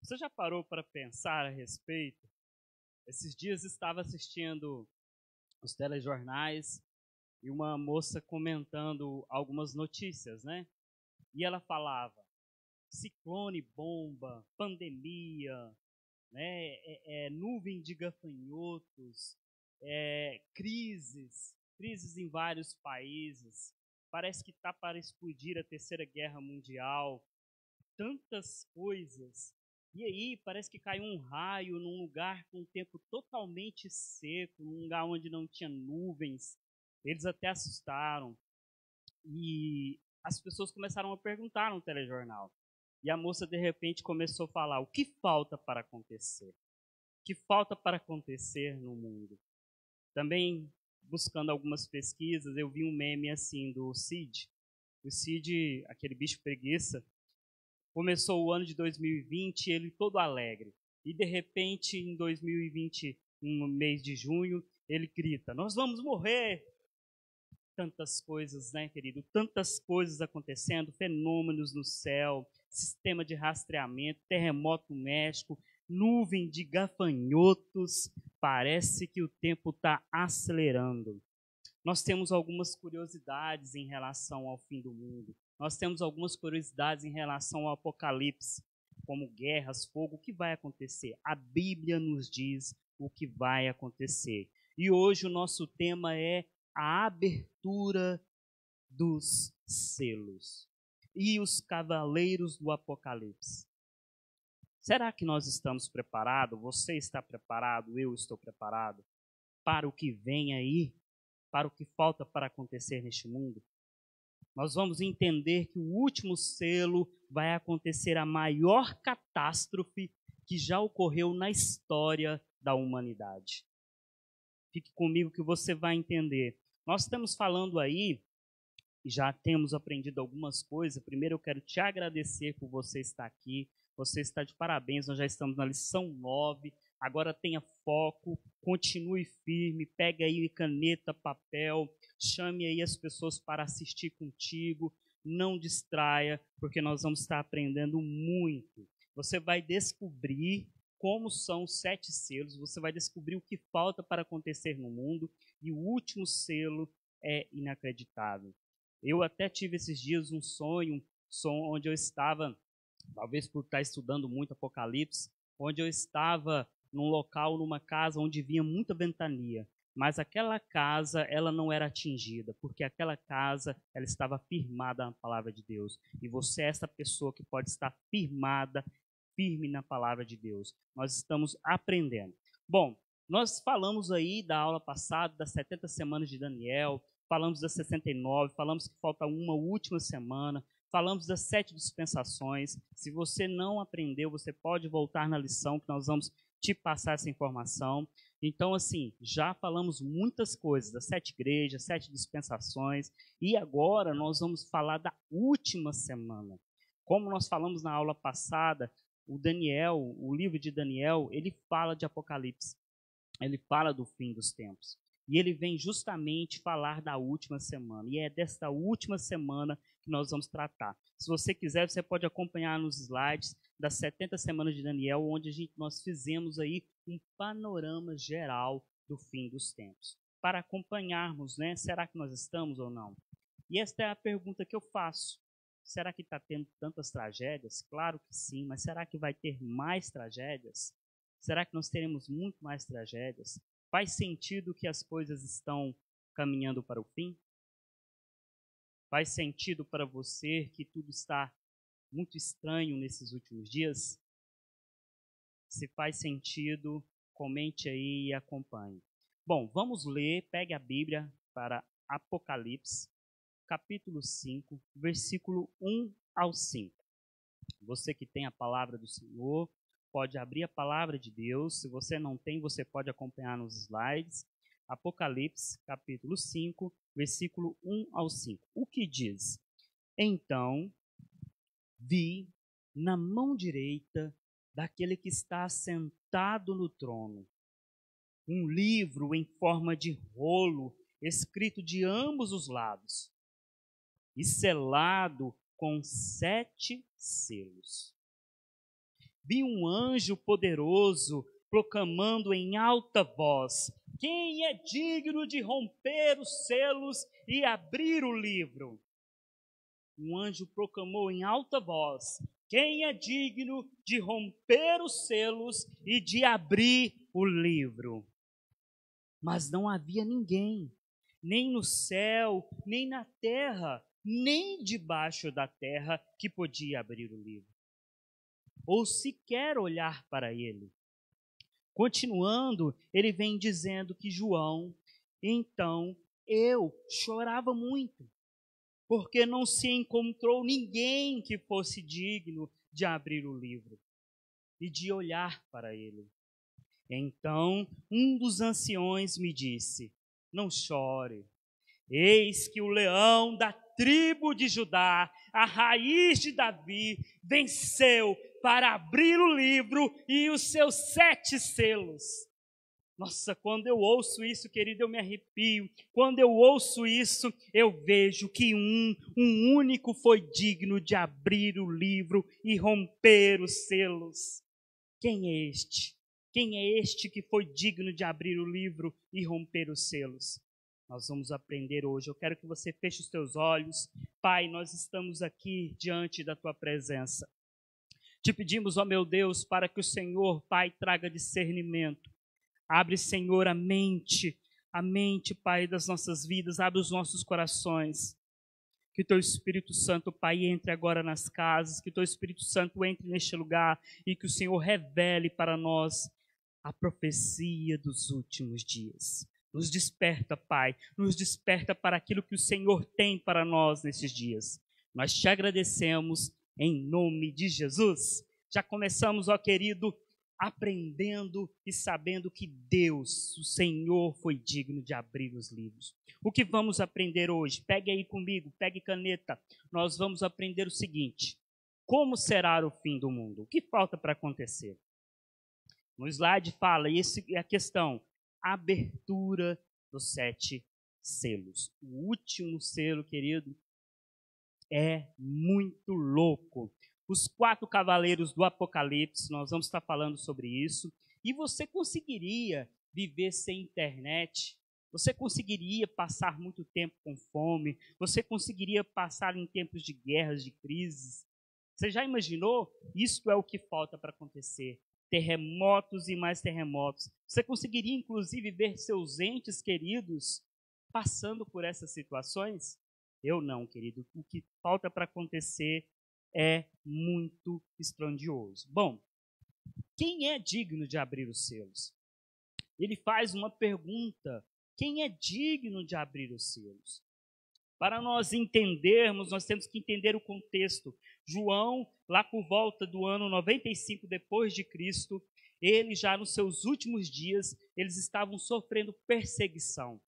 Você já parou para pensar a respeito? Esses dias estava assistindo os telejornais e uma moça comentando algumas notícias, né? E ela falava ciclone, bomba, pandemia, né? Nuvem de gafanhotos, crises em vários países. Parece que está para explodir a Terceira Guerra Mundial. Tantas coisas. E aí parece que caiu um raio num lugar com um tempo totalmente seco, num lugar onde não tinha nuvens. Eles até assustaram. E as pessoas começaram a perguntar no telejornal. E a moça, de repente, começou a falar: o que falta para acontecer? O que falta para acontecer no mundo? Também, buscando algumas pesquisas, eu vi um meme assim do Cid. O Cid, aquele bicho preguiça, começou o ano de 2020, ele todo alegre. E, de repente, em 2020, no mês de junho, ele grita: nós vamos morrer! Tantas coisas, né, querido? Tantas coisas acontecendo, fenômenos no céu, sistema de rastreamento, terremoto no México, nuvem de gafanhotos. Parece que o tempo está acelerando. Nós temos algumas curiosidades em relação ao fim do mundo. Nós temos algumas curiosidades em relação ao apocalipse, como guerras, fogo. O que vai acontecer? A Bíblia nos diz o que vai acontecer. E hoje o nosso tema é a abertura dos selos e os cavaleiros do Apocalipse. Será que nós estamos preparados? Você está preparado? Eu estou preparado para o que vem aí? Para o que falta para acontecer neste mundo? Nós vamos entender que o último selo vai acontecer a maior catástrofe que já ocorreu na história da humanidade. Fique comigo que você vai entender. Nós estamos falando aí, e já temos aprendido algumas coisas. Primeiro eu quero te agradecer por você estar aqui. Você está de parabéns, nós já estamos na lição 9. Agora tenha foco, continue firme, pegue aí caneta, papel, chame aí as pessoas para assistir contigo. Não distraia, porque nós vamos estar aprendendo muito. Você vai descobrir como são os 7 selos, você vai descobrir o que falta para acontecer no mundo, e o último selo é inacreditável. Eu até tive esses dias um sonho onde eu estava, talvez por estar estudando muito Apocalipse, onde eu estava num local, numa casa onde vinha muita ventania, mas aquela casa, ela não era atingida, porque aquela casa, ela estava firmada na palavra de Deus, e você é essa pessoa que pode estar firme na palavra de Deus. Nós estamos aprendendo. Bom, nós falamos aí da aula passada, das 70 semanas de Daniel, falamos das 69, falamos que falta uma última semana, falamos das 7 dispensações. Se você não aprendeu, você pode voltar na lição, que nós vamos te passar essa informação. Então, assim, já falamos muitas coisas, das 7 igrejas, 7 dispensações, e agora nós vamos falar da última semana. Como nós falamos na aula passada, o livro de Daniel, ele fala de Apocalipse, ele fala do fim dos tempos. E ele vem justamente falar da última semana. E é desta última semana que nós vamos tratar. Se você quiser, você pode acompanhar nos slides das 70 semanas de Daniel, onde nós fizemos aí um panorama geral do fim dos tempos. Para acompanharmos, né? Será que nós estamos ou não? E esta é a pergunta que eu faço. Será que está tendo tantas tragédias? Claro que sim, mas será que vai ter mais tragédias? Será que nós teremos muito mais tragédias? Faz sentido que as coisas estão caminhando para o fim? Faz sentido para você que tudo está muito estranho nesses últimos dias? Se faz sentido, comente aí e acompanhe. Bom, vamos ler, pegue a Bíblia para Apocalipse, capítulo 5, versículo 1 ao 5. Você que tem a palavra do Senhor, pode abrir a palavra de Deus. Se você não tem, você pode acompanhar nos slides. Apocalipse, capítulo 5, versículo 1 ao 5. O que diz? Então, vi na mão direita daquele que está sentado no trono um livro em forma de rolo, escrito de ambos os lados e selado com 7 selos. Vi um anjo poderoso proclamando em alta voz: quem é digno de romper os selos e abrir o livro? Um anjo proclamou em alta voz: quem é digno de romper os selos e de abrir o livro? Mas não havia ninguém, nem no céu, nem na terra, nem debaixo da terra, que podia abrir o livro. ou sequer olhar para ele. Continuando, ele vem dizendo que João, então, eu chorava muito, porque não se encontrou ninguém que fosse digno de abrir o livro e de olhar para ele. Então, um dos anciões me disse: não chore, eis que o leão da tribo de Judá, a raiz de Davi, venceu para abrir o livro e os seus 7 selos. Nossa, quando eu ouço isso, querido, eu me arrepio. Quando eu ouço isso, eu vejo que um único foi digno de abrir o livro e romper os selos. Quem é este? Quem é este que foi digno de abrir o livro e romper os selos? Nós vamos aprender hoje. Eu quero que você feche os teus olhos. Pai, nós estamos aqui diante da tua presença. Te pedimos, ó meu Deus, para que o Senhor, Pai, traga discernimento. Abre, Senhor, a mente, Pai, das nossas vidas. Abre os nossos corações. Que o teu Espírito Santo, Pai, entre agora nas casas. Que o teu Espírito Santo entre neste lugar. E que o Senhor revele para nós a profecia dos últimos dias. Nos desperta, Pai. Nos desperta para aquilo que o Senhor tem para nós nesses dias. Nós te agradecemos em nome de Jesus. Já começamos, ó querido, aprendendo e sabendo que Deus, o Senhor, foi digno de abrir os livros. O que vamos aprender hoje? Pegue aí comigo, pegue caneta. Nós vamos aprender o seguinte: como será o fim do mundo? O que falta para acontecer? No slide fala, e essa é a questão, abertura dos 7 selos. O último selo, querido, é muito louco. Os 4 cavaleiros do Apocalipse, nós vamos estar falando sobre isso. E você conseguiria viver sem internet? Você conseguiria passar muito tempo com fome? Você conseguiria passar em tempos de guerras, de crises? Você já imaginou? Isso é o que falta para acontecer. Terremotos e mais terremotos. Você conseguiria, inclusive, ver seus entes queridos passando por essas situações? Eu não, querido. O que falta para acontecer é muito estrondoso. Bom, quem é digno de abrir os selos? Ele faz uma pergunta: quem é digno de abrir os selos? Para nós entendermos, nós temos que entender o contexto. João, lá por volta do ano 95 depois de Cristo, ele já nos seus últimos dias, eles estavam sofrendo perseguição.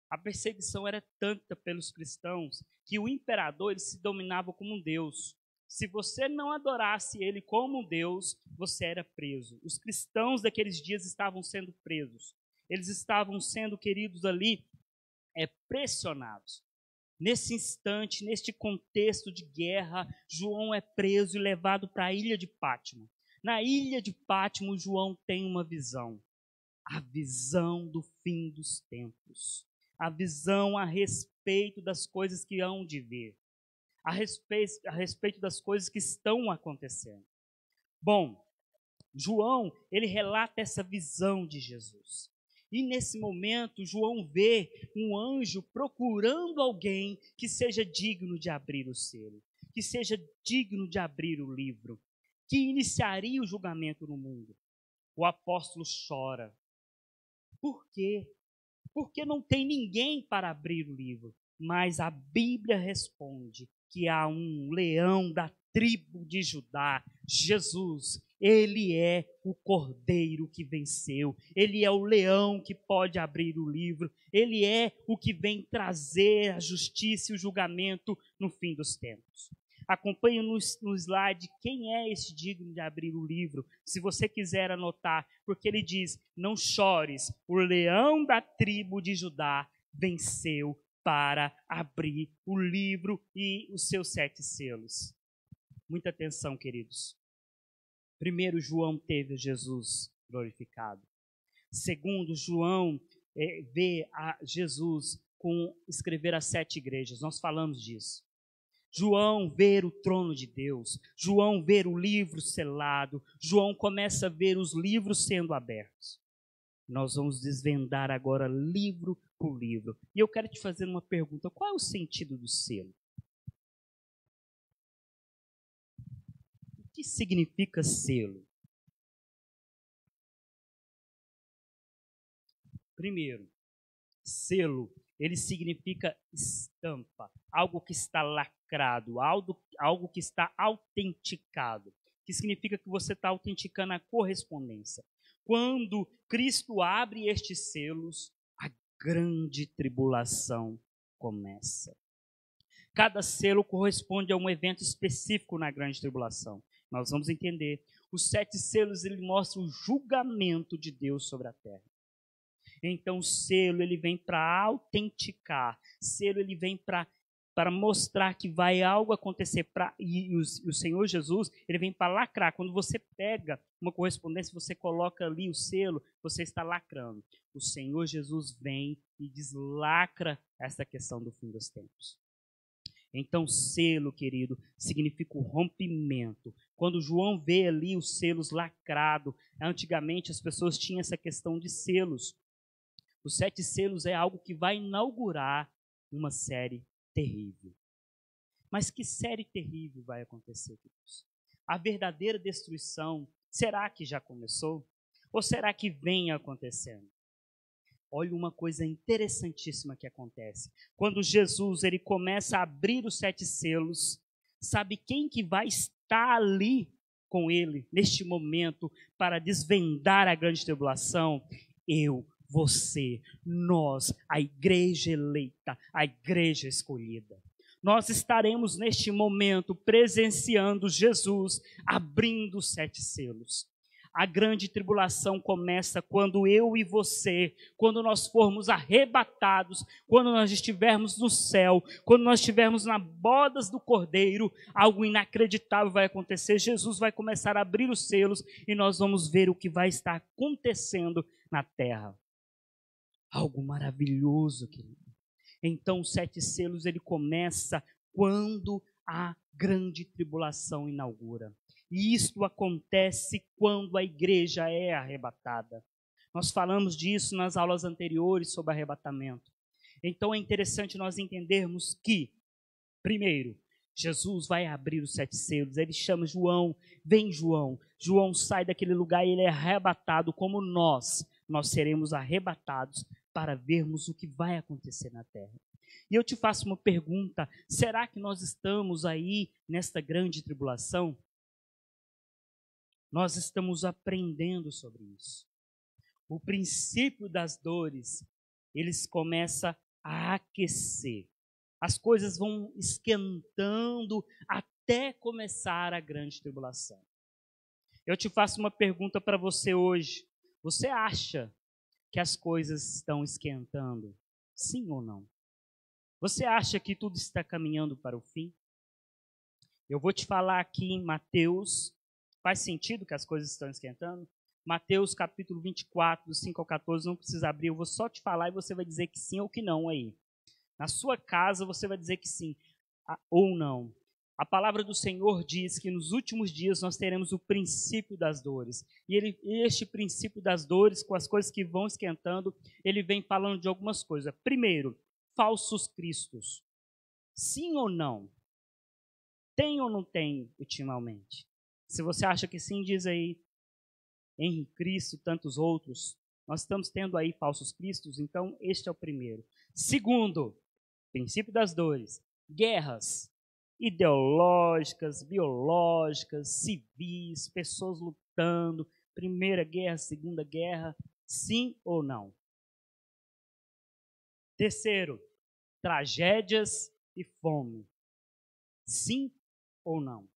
A perseguição era tanta pelos cristãos que o imperador ele se dominava como um deus. Se você não adorasse ele como um Deus, você era preso. Os cristãos daqueles dias estavam sendo presos. Eles estavam sendo, queridos, ali, pressionados. Nesse instante, neste contexto de guerra, João é preso e levado para a ilha de Pátimo. Na ilha de Pátimo, João tem uma visão. A visão do fim dos tempos. A visão a respeito das coisas que hão de vir. A respeito das coisas que estão acontecendo. Bom, João, ele relata essa visão de Jesus. E nesse momento, João vê um anjo procurando alguém que seja digno de abrir o selo, que seja digno de abrir o livro, que iniciaria o julgamento no mundo. O apóstolo chora. Por quê? Porque não tem ninguém para abrir o livro. Mas a Bíblia responde que há um leão da tribo de Judá, Jesus. Ele é o cordeiro que venceu. Ele é o leão que pode abrir o livro. Ele é o que vem trazer a justiça e o julgamento no fim dos tempos. Acompanhe no slide quem é esse digno de abrir o livro, se você quiser anotar, porque ele diz: não chores, o leão da tribo de Judá venceu para abrir o livro e os seus 7 selos. Muita atenção, queridos. Primeiro, João teve Jesus glorificado. Segundo, João vê a Jesus escrever as 7 igrejas. Nós falamos disso. João ver o trono de Deus, João ver o livro selado, João começa a ver os livros sendo abertos. Nós vamos desvendar agora livro por livro. E eu quero te fazer uma pergunta: qual é o sentido do selo? que significa selo? Primeiro, selo, ele significa estampa, algo que está lacrado, algo que está autenticado, que significa que você está autenticando a correspondência. Quando Cristo abre estes selos, a grande tribulação começa. Cada selo corresponde a um evento específico na grande tribulação. Nós vamos entender. Os 7 selos, ele mostra o julgamento de Deus sobre a terra. Então, o selo, ele vem para autenticar. Selo, ele vem para mostrar que vai algo acontecer. E o Senhor Jesus, ele vem para lacrar. Quando você pega uma correspondência, você coloca ali o selo, você está lacrando. O Senhor Jesus vem e deslacra essa questão do fim dos tempos. Então, selo, querido, significa o rompimento. Quando João vê ali os selos lacrados, antigamente as pessoas tinham essa questão de selos. Os 7 selos é algo que vai inaugurar uma série terrível. Mas que série terrível vai acontecer, queridos? A verdadeira destruição, será que já começou? Ou será que vem acontecendo? Olha uma coisa interessantíssima que acontece. Quando Jesus ele começa a abrir os 7 selos, sabe quem que vai estar ali com ele, neste momento, para desvendar a grande tribulação? Eu, você, nós, a igreja eleita, a igreja escolhida. Nós estaremos neste momento presenciando Jesus abrindo os 7 selos. A grande tribulação começa quando eu e você, quando nós formos arrebatados, quando nós estivermos no céu, quando nós estivermos nas bodas do Cordeiro, algo inacreditável vai acontecer. Jesus vai começar a abrir os selos e nós vamos ver o que vai estar acontecendo na terra. Algo maravilhoso, querido. Então, os 7 selos, ele começa quando a grande tribulação inaugura. E isto acontece quando a igreja é arrebatada. Nós falamos disso nas aulas anteriores sobre arrebatamento. Então, é interessante nós entendermos que, primeiro, Jesus vai abrir os 7 selos. Ele chama João, vem João. João sai daquele lugar e ele é arrebatado como nós. Nós seremos arrebatados para vermos o que vai acontecer na terra. E eu te faço uma pergunta, será que nós estamos aí nesta grande tribulação? Nós estamos aprendendo sobre isso. O princípio das dores, eles começam a aquecer. As coisas vão esquentando até começar a grande tribulação. Eu te faço uma pergunta para você hoje. Você acha que as coisas estão esquentando? Sim ou não? Você acha que tudo está caminhando para o fim? Eu vou te falar aqui em Mateus. Faz sentido que as coisas estão esquentando? Mateus capítulo 24, do 5 ao 14, não precisa abrir, eu vou só te falar e você vai dizer que sim ou que não aí. Na sua casa você vai dizer que sim ou não. A palavra do Senhor diz que nos últimos dias nós teremos o princípio das dores. E este princípio das dores, com as coisas que vão esquentando, ele vem falando de algumas coisas. Primeiro, falsos cristos. Sim ou não? Tem ou não tem ultimamente? Se você acha que sim, diz aí, Henrique Cristo, tantos outros. Nós estamos tendo aí falsos cristos, então este é o primeiro. Segundo, princípio das dores, guerras ideológicas, biológicas, civis, pessoas lutando, Primeira Guerra, Segunda Guerra, sim ou não? Terceiro, tragédias e fome, sim ou não?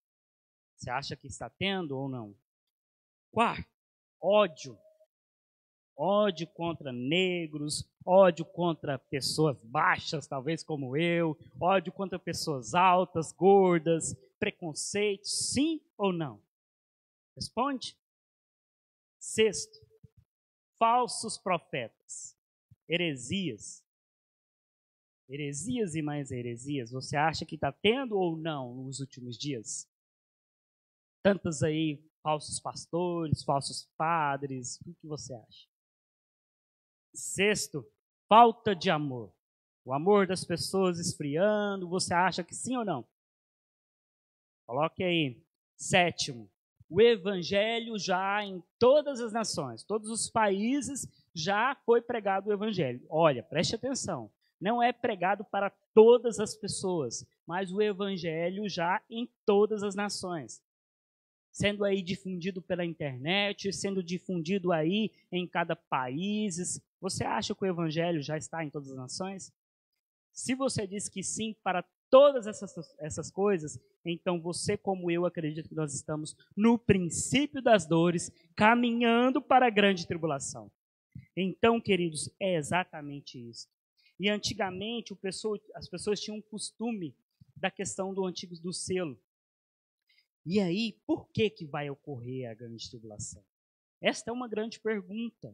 Você acha que está tendo ou não? Quarto, ódio. Ódio contra negros, ódio contra pessoas baixas, talvez como eu, ódio contra pessoas altas, gordas, preconceito, sim ou não? Responde. Sexto, falsos profetas, heresias. Heresias e mais heresias, você acha que está tendo ou não nos últimos dias? Tantas aí, falsos pastores, falsos padres, o que você acha? Sexto, falta de amor. O amor das pessoas esfriando, você acha que sim ou não? Coloque aí. Sétimo, o evangelho já em todas as nações, todos os países já foi pregado o evangelho. Olha, preste atenção, não é pregado para todas as pessoas, mas o evangelho já em todas as nações. Sendo aí difundido pela internet, sendo difundido aí em cada país. Você acha que o evangelho já está em todas as nações? Se você diz que sim para todas essas coisas, então você, como eu, acredito que nós estamos no princípio das dores, caminhando para a grande tribulação. Então, queridos, é exatamente isso. E antigamente as pessoas tinham um costume da questão do selo. E aí, por que vai ocorrer a grande tribulação? Esta é uma grande pergunta.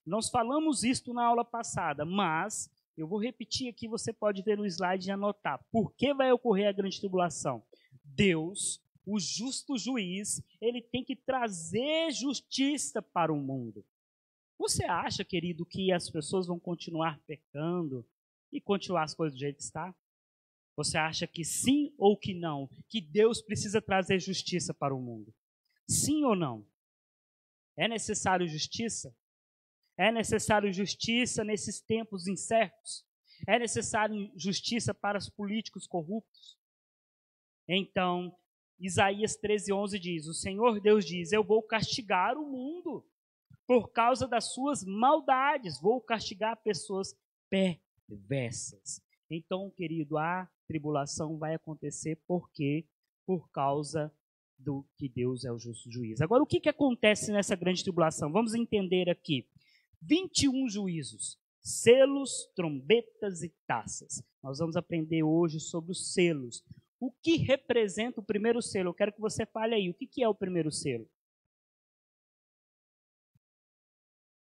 Nós falamos isto na aula passada, mas eu vou repetir aqui, você pode ver no slide e anotar. Por que vai ocorrer a grande tribulação? Deus, o justo juiz, ele tem que trazer justiça para o mundo. Você acha, querido, que as pessoas vão continuar pecando e continuar as coisas do jeito que está? Você acha que sim ou que não? Que Deus precisa trazer justiça para o mundo? Sim ou não? É necessário justiça? É necessário justiça nesses tempos incertos? É necessário justiça para os políticos corruptos? Então, Isaías 13:11 diz, o Senhor Deus diz, eu vou castigar o mundo por causa das suas maldades, vou castigar pessoas perversas. Então, querido, a tribulação vai acontecer por causa do que Deus é o justo juiz. Agora, o que acontece nessa grande tribulação? Vamos entender aqui. 21 juízos, selos, trombetas e taças. Nós vamos aprender hoje sobre os selos. O que representa o primeiro selo? Eu quero que você fale aí. O que é o primeiro selo?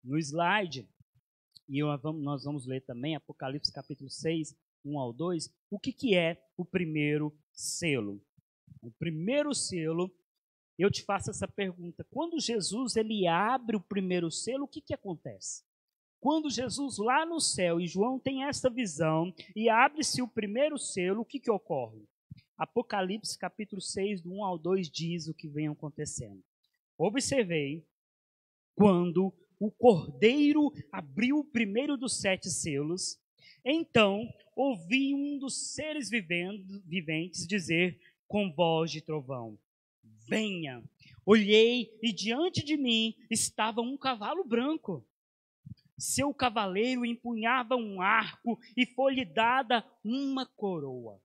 No slide, e nós vamos ler também Apocalipse capítulo 6, 1 ao 2, o que é o primeiro selo? O primeiro selo, eu te faço essa pergunta, quando Jesus ele abre o primeiro selo, o que acontece? Quando Jesus lá no céu, e João tem essa visão, e abre-se o primeiro selo, o que ocorre? Apocalipse capítulo 6, do 1 ao 2, diz o que vem acontecendo. Observei, quando o Cordeiro abriu o primeiro dos 7 selos, então ouvi um dos seres viventes dizer com voz de trovão, venha. Olhei e diante de mim estava um cavalo branco. Seu cavaleiro empunhava um arco e foi-lhe dada uma coroa.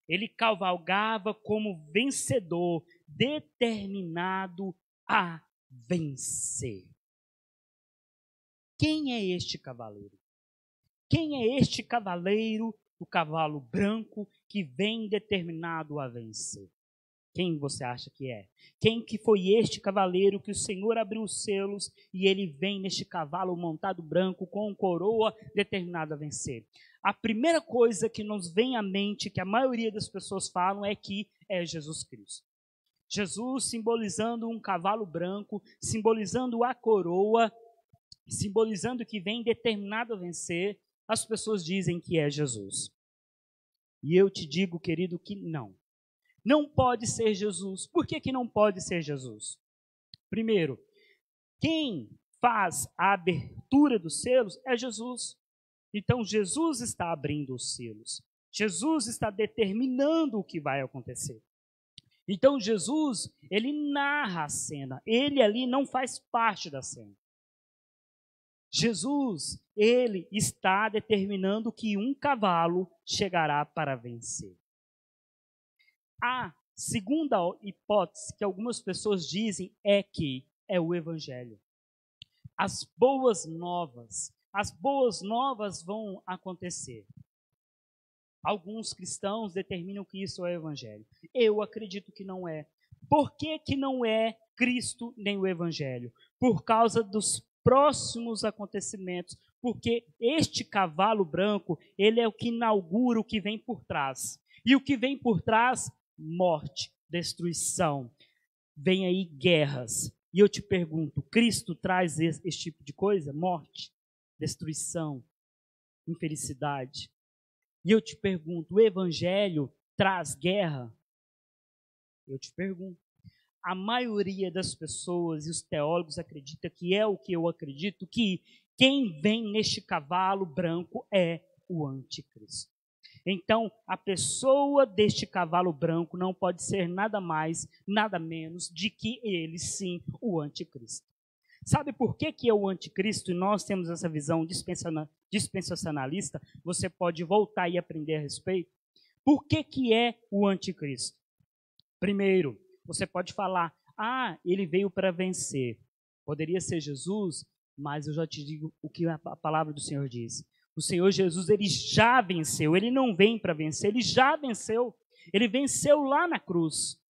Ele cavalgava como vencedor, determinado a vencer. Quem é este cavaleiro? Quem é este cavaleiro, o cavalo branco, que vem determinado a vencer? Quem você acha que é? Quem que foi este cavaleiro que o Senhor abriu os selos e ele vem neste cavalo montado branco com coroa determinado a vencer? A primeira coisa que nos vem à mente, que a maioria das pessoas falam, é que é Jesus Cristo. Jesus simbolizando um cavalo branco, simbolizando a coroa, simbolizando que vem determinado a vencer, as pessoas dizem que é Jesus. E eu te digo, querido, que não. Não pode ser Jesus. Por que não pode ser Jesus? Primeiro, quem faz a abertura dos selos é Jesus. Então, Jesus está abrindo os selos. Jesus está determinando o que vai acontecer. Então, Jesus, ele narra a cena. Ele ali não faz parte da cena. Jesus, ele está determinando que um cavalo chegará para vencer. A segunda hipótese que algumas pessoas dizem é que é o Evangelho. As boas novas vão acontecer. Alguns cristãos determinam que isso é o Evangelho. Eu acredito que não é. Por que não é Cristo nem o Evangelho? Por causa dos próximos acontecimentos, porque este cavalo branco, ele é o que inaugura o que vem por trás. E o que vem por trás? Morte, destruição. Vem aí guerras. E eu te pergunto, Cristo traz esse tipo de coisa? Morte, destruição, infelicidade. E eu te pergunto, o Evangelho traz guerra? Eu te pergunto. A maioria das pessoas e os teólogos acredita que é o que eu acredito, que quem vem neste cavalo branco é o anticristo. Então, a pessoa deste cavalo branco não pode ser nada mais, nada menos de que ele, sim, o anticristo. Sabe por que é o anticristo? E nós temos essa visão dispensacionalista. Você pode voltar e aprender a respeito. Por que é o anticristo? Primeiro, você pode falar, ele veio para vencer. Poderia ser Jesus, mas eu já te digo o que a palavra do Senhor diz. O Senhor Jesus, ele já venceu, ele não vem para vencer, ele já venceu. Ele venceu lá na cruz.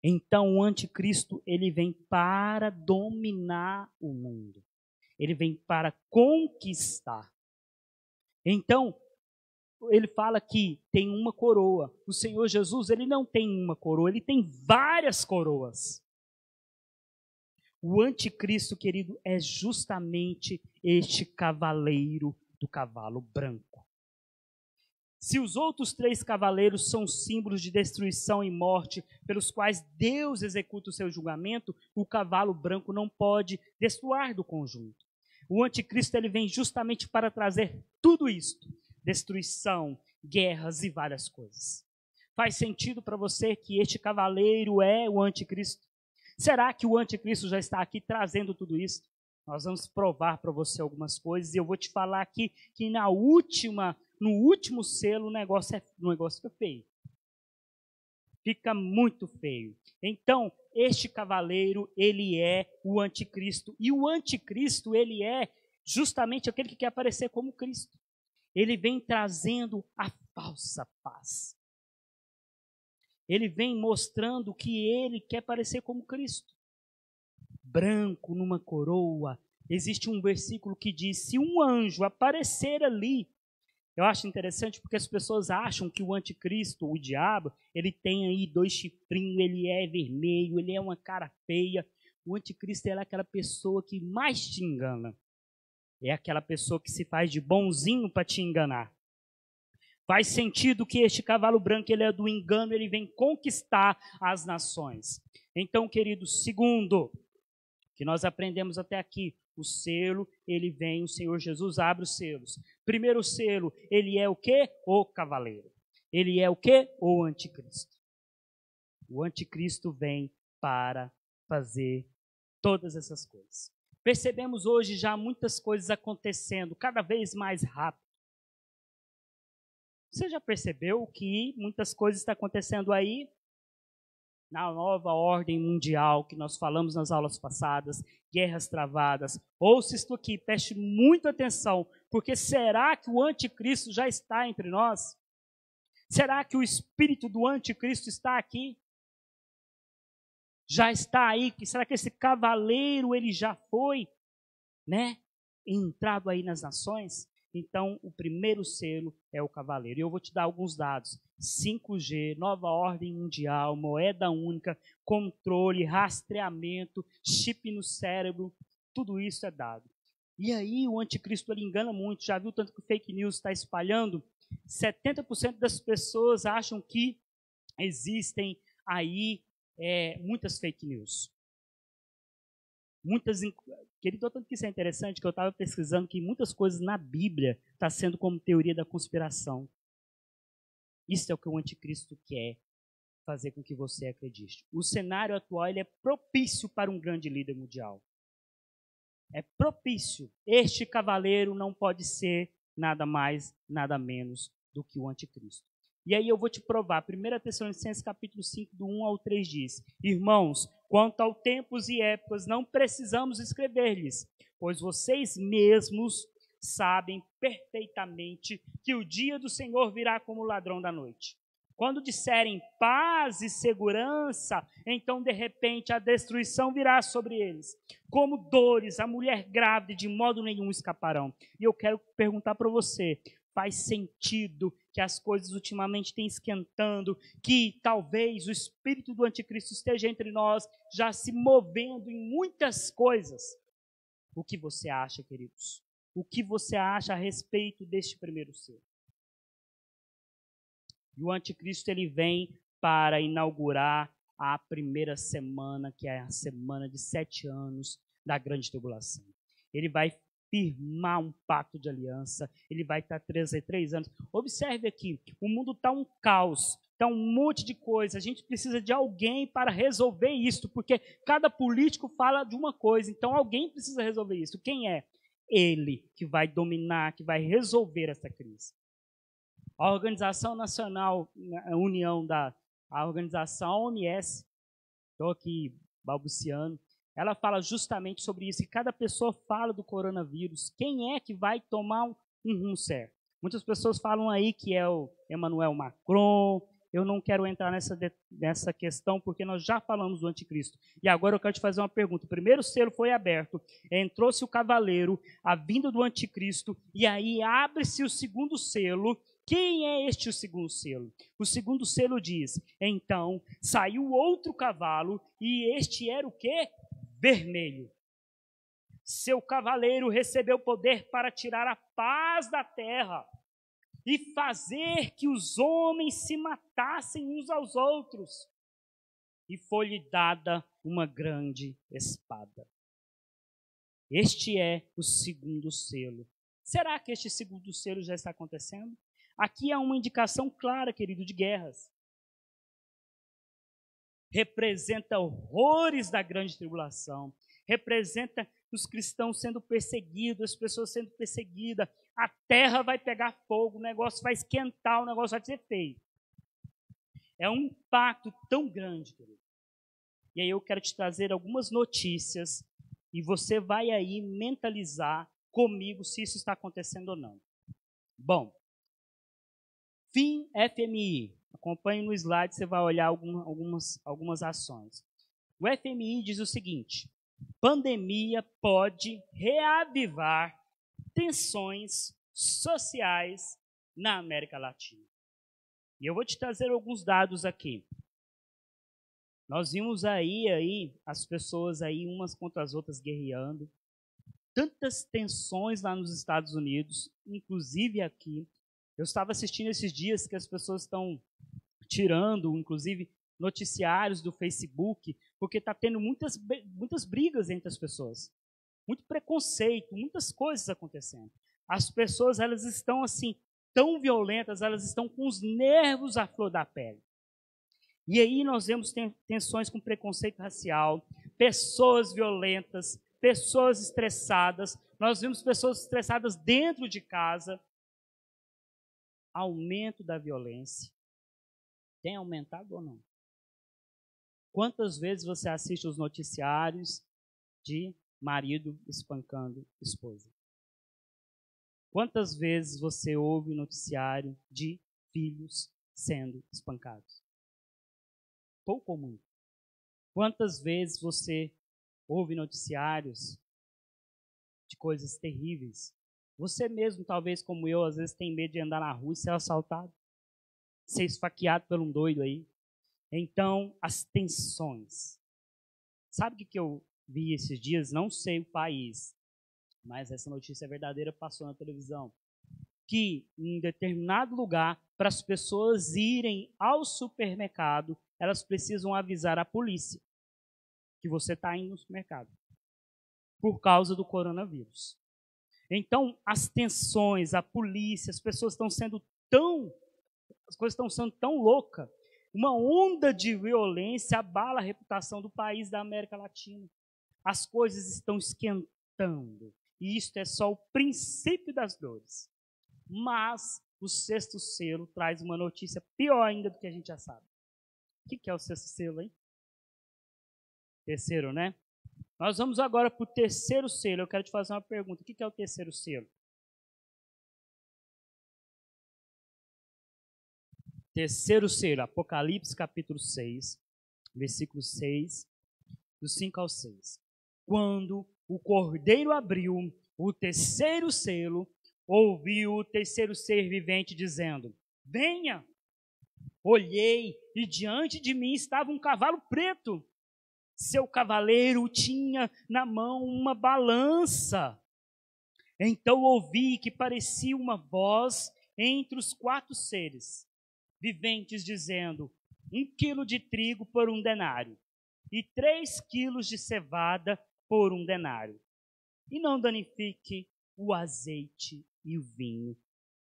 Então o anticristo, ele vem para dominar o mundo. Ele vem para conquistar. Então, ele fala que tem uma coroa. O Senhor Jesus, ele não tem uma coroa, ele tem várias coroas. O anticristo, querido, é justamente este cavaleiro do cavalo branco. Se os outros 3 cavaleiros são símbolos de destruição e morte, pelos quais Deus executa o seu julgamento, o cavalo branco não pode destoar do conjunto. O anticristo, ele vem justamente para trazer tudo isto: destruição, guerras e várias coisas. Faz sentido para você que este cavaleiro é o anticristo? Será que o anticristo já está aqui trazendo tudo isso? Nós vamos provar para você algumas coisas e eu vou te falar aqui que no último selo o negócio fica feio. Fica muito feio. Então, este cavaleiro, ele é o anticristo. E o anticristo, ele é justamente aquele que quer aparecer como Cristo. Ele vem trazendo a falsa paz. Ele vem mostrando que ele quer parecer como Cristo. Branco numa coroa. Existe um versículo que diz, se um anjo aparecer ali, eu acho interessante porque as pessoas acham que o anticristo, o diabo, ele tem aí 2 chifrinhos, ele é vermelho, ele é uma cara feia. O anticristo é aquela pessoa que mais te engana. É aquela pessoa que se faz de bonzinho para te enganar. Faz sentido que este cavalo branco, ele é do engano, ele vem conquistar as nações. Então, queridos, segundo, que nós aprendemos até aqui, o selo, ele vem, o Senhor Jesus abre os selos. Primeiro selo, ele é o quê? O cavaleiro. Ele é o quê? O anticristo. O anticristo vem para fazer todas essas coisas. Percebemos hoje já muitas coisas acontecendo cada vez mais rápido. Você já percebeu que muitas coisas estão acontecendo aí? Na nova ordem mundial que nós falamos nas aulas passadas, guerras travadas. Ouça isto aqui, preste muita atenção, porque será que o anticristo já está entre nós? Será que o espírito do anticristo está aqui? Já está aí? Será que esse cavaleiro, ele já foi, entrado aí nas nações? Então, o primeiro selo é o cavaleiro. E eu vou te dar alguns dados. 5G, nova ordem mundial, moeda única, controle, rastreamento, chip no cérebro, tudo isso é dado. E aí o anticristo, ele engana muito. Já viu tanto que o fake news está espalhando? 70% das pessoas acham que existem aí muitas fake news. Querido, tanto que isso é interessante, que eu estava pesquisando que muitas coisas na Bíblia estão sendo como teoria da conspiração. Isso é o que o anticristo quer fazer com que você acredite. O cenário atual, ele é propício para um grande líder mundial. É propício. Este cavaleiro não pode ser nada mais, nada menos do que o anticristo. E aí eu vou te provar. 1 Tessalonicenses capítulo 5, do 1 ao 3 diz: Irmãos, quanto ao tempos e épocas, não precisamos escrever-lhes, pois vocês mesmos sabem perfeitamente que o dia do Senhor virá como ladrão da noite. Quando disserem paz e segurança, então de repente a destruição virá sobre eles. Como dores, a mulher grávida de modo nenhum escaparão. E eu quero perguntar para você, faz sentido que as coisas ultimamente têm esquentando, que talvez o espírito do anticristo esteja entre nós, já se movendo em muitas coisas? O que você acha, queridos? O que você acha a respeito deste primeiro selo? E o anticristo, ele vem para inaugurar a primeira semana, que é a semana de 7 anos da grande tribulação. Ele vai firmar um pacto de aliança, ele vai estar 3 anos. Observe aqui, o mundo está um caos, está um monte de coisa, a gente precisa de alguém para resolver isso, porque cada político fala de uma coisa, então alguém precisa resolver isso. Quem é? Ele que vai dominar, que vai resolver essa crise. A Organização Nacional, a organização OMS, estou aqui balbuciando, ela fala justamente sobre isso, e cada pessoa fala do coronavírus. Quem é que vai tomar um rumo certo? Muitas pessoas falam aí que é o Emmanuel Macron. Eu não quero entrar nessa questão, porque nós já falamos do anticristo. E agora eu quero te fazer uma pergunta. O primeiro selo foi aberto, entrou-se o cavaleiro, a vinda do anticristo, e aí abre-se o segundo selo. Quem é este o segundo selo? O segundo selo diz, então saiu outro cavalo, e este era o quê? Vermelho. Seu cavaleiro recebeu poder para tirar a paz da terra e fazer que os homens se matassem uns aos outros. E foi-lhe dada uma grande espada. Este é o segundo selo. Será que este segundo selo já está acontecendo? Aqui há uma indicação clara, querido, de guerras. Representa horrores da grande tribulação. Representa os cristãos sendo perseguidos, as pessoas sendo perseguidas. A terra vai pegar fogo, o negócio vai esquentar, o negócio vai ser feio. É um impacto tão grande, querido. E aí eu quero te trazer algumas notícias e você vai aí mentalizar comigo se isso está acontecendo ou não. Bom, FMI. Acompanhe no slide, você vai olhar algumas ações. O FMI diz o seguinte: pandemia pode reavivar tensões sociais na América Latina. E eu vou te trazer alguns dados aqui. Nós vimos aí as pessoas aí umas contra as outras guerreando. Tantas tensões lá nos Estados Unidos, inclusive aqui. Eu estava assistindo esses dias que as pessoas estão tirando, inclusive, noticiários do Facebook, porque está tendo muitas brigas entre as pessoas. Muito preconceito, muitas coisas acontecendo. As pessoas, elas estão assim, tão violentas, elas estão com os nervos à flor da pele. E aí nós vemos tensões com preconceito racial, pessoas violentas, pessoas estressadas. Nós vemos pessoas estressadas dentro de casa. Aumento da violência. Tem aumentado ou não? Quantas vezes você assiste os noticiários de marido espancando esposa? Quantas vezes você ouve o noticiário de filhos sendo espancados? Pouco ou muito? Quantas vezes você ouve noticiários de coisas terríveis? Você mesmo, talvez como eu, às vezes tem medo de andar na rua e ser assaltado, ser esfaqueado por um doido aí. Então, as tensões. Sabe o que eu vi esses dias? Não sei o país, mas essa notícia verdadeira passou na televisão. Que em determinado lugar, para as pessoas irem ao supermercado, elas precisam avisar a polícia que você está indo no supermercado, por causa do coronavírus. Então, as tensões, a polícia, as pessoas estão sendo as coisas estão sendo tão loucas. Uma onda de violência abala a reputação do país da América Latina. As coisas estão esquentando. E isto é só o princípio das dores. Mas o sexto selo traz uma notícia pior ainda do que a gente já sabe. O que é o sexto selo, hein? Terceiro, né? Nós vamos agora para o terceiro selo. Eu quero te fazer uma pergunta. O que é o terceiro selo? Terceiro selo, Apocalipse capítulo 6, versículo 6, do 5 ao 6. Quando o Cordeiro abriu o terceiro selo, ouviu o terceiro ser vivente dizendo: venha! Olhei e diante de mim estava um cavalo preto. Seu cavaleiro tinha na mão uma balança. Então ouvi que parecia uma voz entre os 4 seres viventes dizendo: 1 quilo de trigo por 1 denário, e 3 quilos de cevada por 1 denário. E não danifique o azeite e o vinho.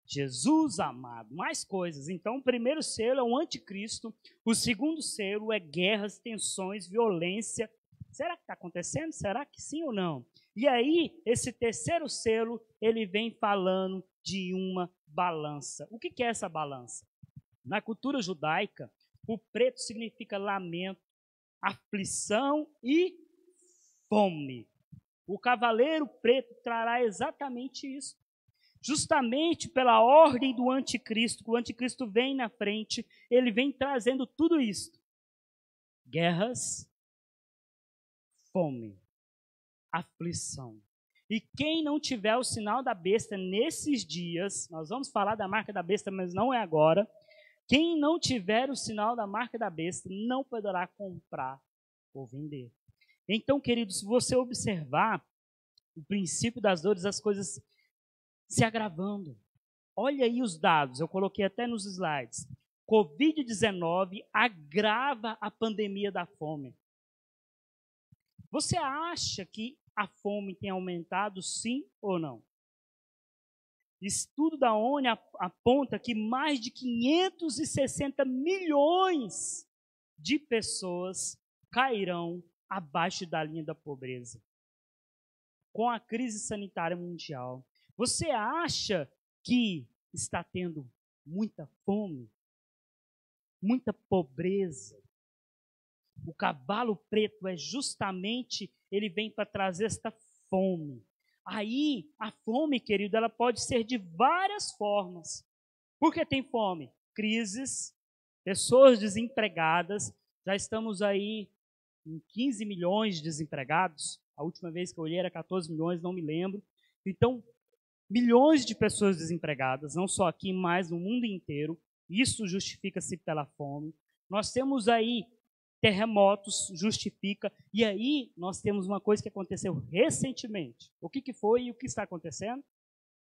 Jesus amado, mais coisas. Então, o primeiro selo é o anticristo, o segundo selo é guerras, tensões, violência. Será que está acontecendo? Será que sim ou não? E aí, esse terceiro selo, ele vem falando de uma balança. O que é essa balança? Na cultura judaica, o preto significa lamento, aflição e fome. O cavaleiro preto trará exatamente isso. Justamente pela ordem do anticristo, que o anticristo vem na frente, ele vem trazendo tudo isso. Guerras, fome, aflição. E quem não tiver o sinal da besta nesses dias, nós vamos falar da marca da besta, mas não é agora. Quem não tiver o sinal da marca da besta não poderá comprar ou vender. Então, queridos, se você observar o princípio das dores, as coisas se agravando. Olha aí os dados, eu coloquei até nos slides. Covid-19 agrava a pandemia da fome. Você acha que a fome tem aumentado, sim ou não? Estudo da ONU aponta que mais de 560 milhões de pessoas cairão abaixo da linha da pobreza. Com a crise sanitária mundial, você acha que está tendo muita fome, muita pobreza? O cavalo preto é justamente, ele vem para trazer esta fome. Aí, a fome, querido, ela pode ser de várias formas. Por que tem fome? Crises, pessoas desempregadas, já estamos aí em 15 milhões de desempregados. A última vez que eu olhei era 14 milhões, não me lembro. Então, milhões de pessoas desempregadas, não só aqui, mas no mundo inteiro. Isso justifica-se pela fome. Nós temos aí terremotos, justifica. E aí nós temos uma coisa que aconteceu recentemente. O que foi e o que está acontecendo?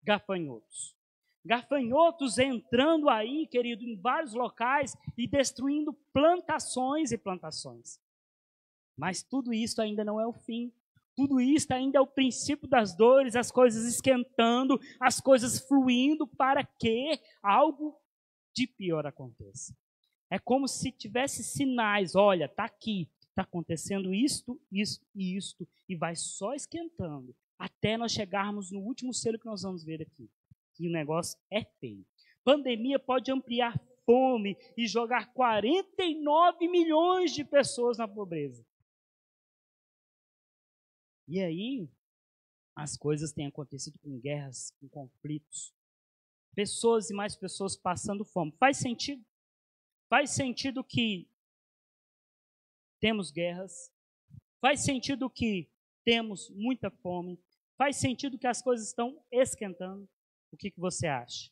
Gafanhotos. Gafanhotos entrando aí, querido, em vários locais e destruindo plantações e plantações. Mas tudo isso ainda não é o fim. Tudo isso ainda é o princípio das dores, as coisas esquentando, as coisas fluindo para que algo de pior aconteça. É como se tivesse sinais, olha, está aqui, está acontecendo isto, isto e isto, e vai só esquentando, até nós chegarmos no último selo que nós vamos ver aqui. E o negócio é feio. Pandemia pode ampliar fome e jogar 49 milhões de pessoas na pobreza. E aí, as coisas têm acontecido com guerras, com conflitos. Pessoas e mais pessoas passando fome. Faz sentido? Faz sentido que temos guerras? Faz sentido que temos muita fome? Faz sentido que as coisas estão esquentando? O que você acha?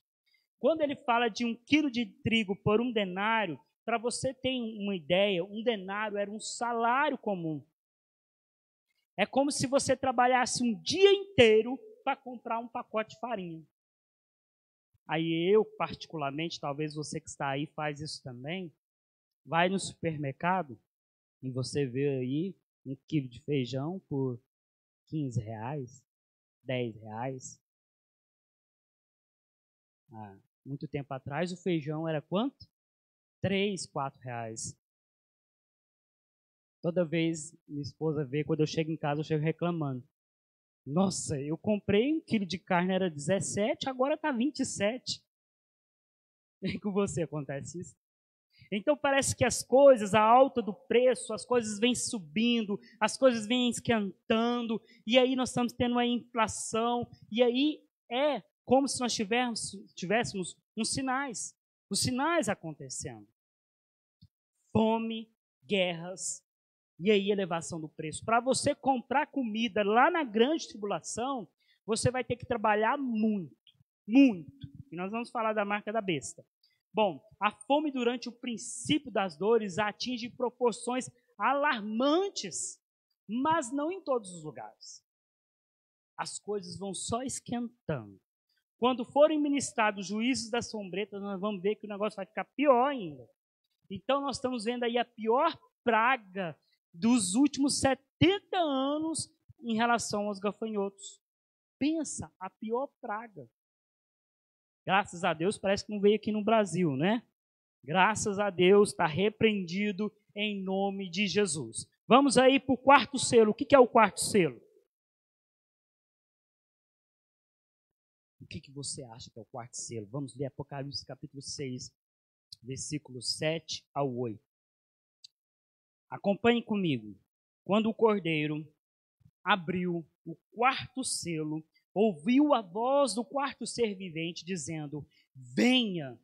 Quando ele fala de 1 quilo de trigo por 1 denário, para você ter uma ideia, 1 denário era um salário comum. É como se você trabalhasse um dia inteiro para comprar um pacote de farinha. Aí eu, particularmente, talvez você que está aí faz isso também, vai no supermercado e você vê aí 1 quilo de feijão por R$15, R$10. Muito tempo atrás o feijão era quanto? R$3, R$4. Toda vez minha esposa vê, quando eu chego em casa, eu chego reclamando. Nossa, eu comprei 1 quilo de carne, era 17, agora está 27. E com você acontece isso? Então parece que as coisas, a alta do preço, as coisas vêm subindo, as coisas vêm esquentando, e aí nós estamos tendo uma inflação, e aí é como se nós tivéssemos os sinais acontecendo. Fome, guerras, e aí elevação do preço. Para você comprar comida lá na grande tribulação, você vai ter que trabalhar muito, muito. E nós vamos falar da marca da besta. Bom, a fome durante o princípio das dores atinge proporções alarmantes, mas não em todos os lugares. As coisas vão só esquentando. Quando forem ministrados os juízos das sombretas, nós vamos ver que o negócio vai ficar pior ainda. Então, nós estamos vendo aí a pior praga dos últimos 70 anos em relação aos gafanhotos. Pensa, a pior praga. Graças a Deus, parece que não veio aqui no Brasil, né? Graças a Deus, está repreendido em nome de Jesus. Vamos aí para o quarto selo. O que é o quarto selo? O que você acha que é o quarto selo? Vamos ler Apocalipse capítulo 6, versículos 7 ao 8. Acompanhe comigo. Quando o Cordeiro abriu o quarto selo, ouviu a voz do quarto ser vivente dizendo: venha.